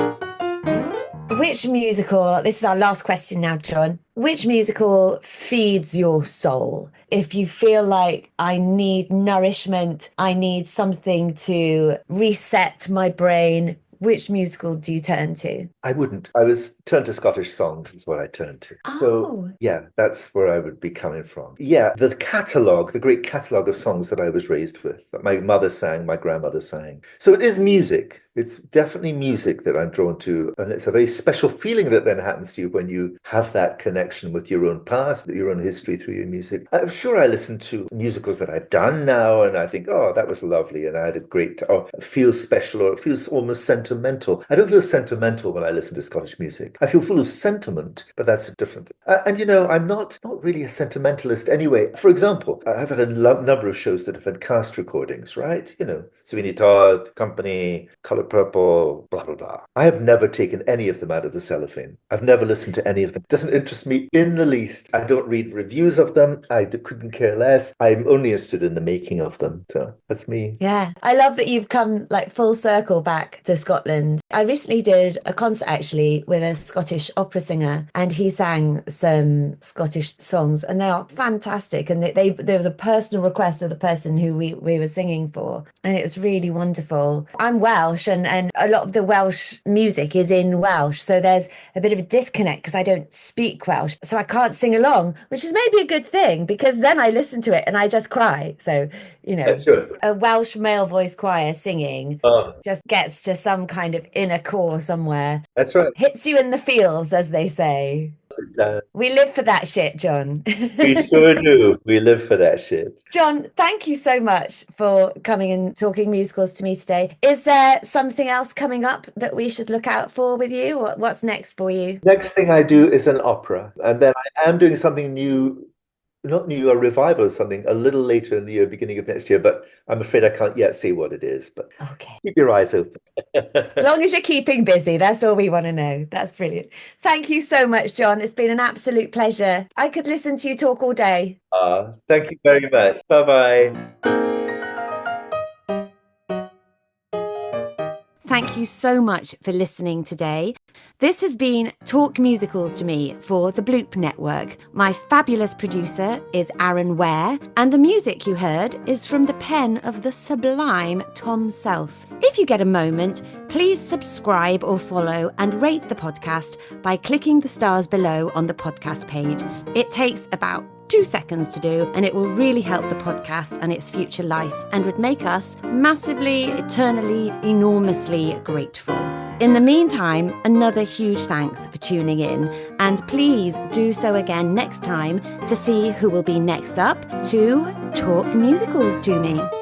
Which musical, this is our last question now, John, which musical feeds your soul? If you feel like I need nourishment, I need something to reset my brain, which musical do you turn to? I wouldn't. I was turned to Scottish songs is what I turned to. Oh. So yeah, that's where I would be coming from. Yeah, the great catalogue of songs that I was raised with, that my mother sang, my grandmother sang. So it is music. It's definitely music that I'm drawn to. And it's a very special feeling that then happens to you when you have that connection with your own past, your own history through your music. I'm sure I listen to musicals that I've done now and I think, oh, that was lovely. And I had a great, or it feels special, or it feels almost sentimental. I don't feel sentimental when I listen to Scottish music. I feel full of sentiment, but that's a different thing. And I'm not really a sentimentalist anyway. For example, I've had a number of shows that have had cast recordings, right? Sweeney Todd, Company, Colour Purple, blah, blah, blah. I have never taken any of them out of the cellophane. I've never listened to any of them. It doesn't interest me in the least. I don't read reviews of them. I couldn't care less. I'm only interested in the making of them. So that's me. Yeah. I love that you've come like full circle back to Scotland. I recently did a concert actually with a Scottish opera singer, and he sang some Scottish songs, and they are fantastic. And they was a personal request of the person who we were singing for, and it was really wonderful. I'm Welsh, and a lot of the Welsh music is in Welsh, so there's a bit of a disconnect because I don't speak Welsh, so I can't sing along, which is maybe a good thing because then I listen to it and I just cry. So Sure. a Welsh male voice choir singing just gets to some kind of inner core somewhere. That's right. Hits you in the feels, as they say. We live for that shit, John. We sure do. We live for that shit. John, thank you so much for coming and talking musicals to me today. Is there something else coming up that we should look out for with you? What's next for you? Next thing I do is an opera. And then I am doing something new, not new, a revival of something a little later in the year, beginning of next year, but I'm afraid I can't yet say what it is. But okay, keep your eyes open. As long as you're keeping busy, that's all we want to know. That's brilliant. Thank you so much, John. It's been an absolute pleasure. I could listen to you talk all day. Thank you very much. Bye-bye. Thank you so much for listening today. This has been Talk Musicals to Me for the Bloop Network. My fabulous producer is Aaron Ware, and the music you heard is from the pen of the sublime Tom Self. If you get a moment, please subscribe or follow and rate the podcast by clicking the stars below on the podcast page. It takes about 2 seconds to do, and it will really help the podcast and its future life and would make us massively, eternally, enormously grateful. In the meantime, another huge thanks for tuning in, and please do so again next time to see who will be next up to talk musicals to me.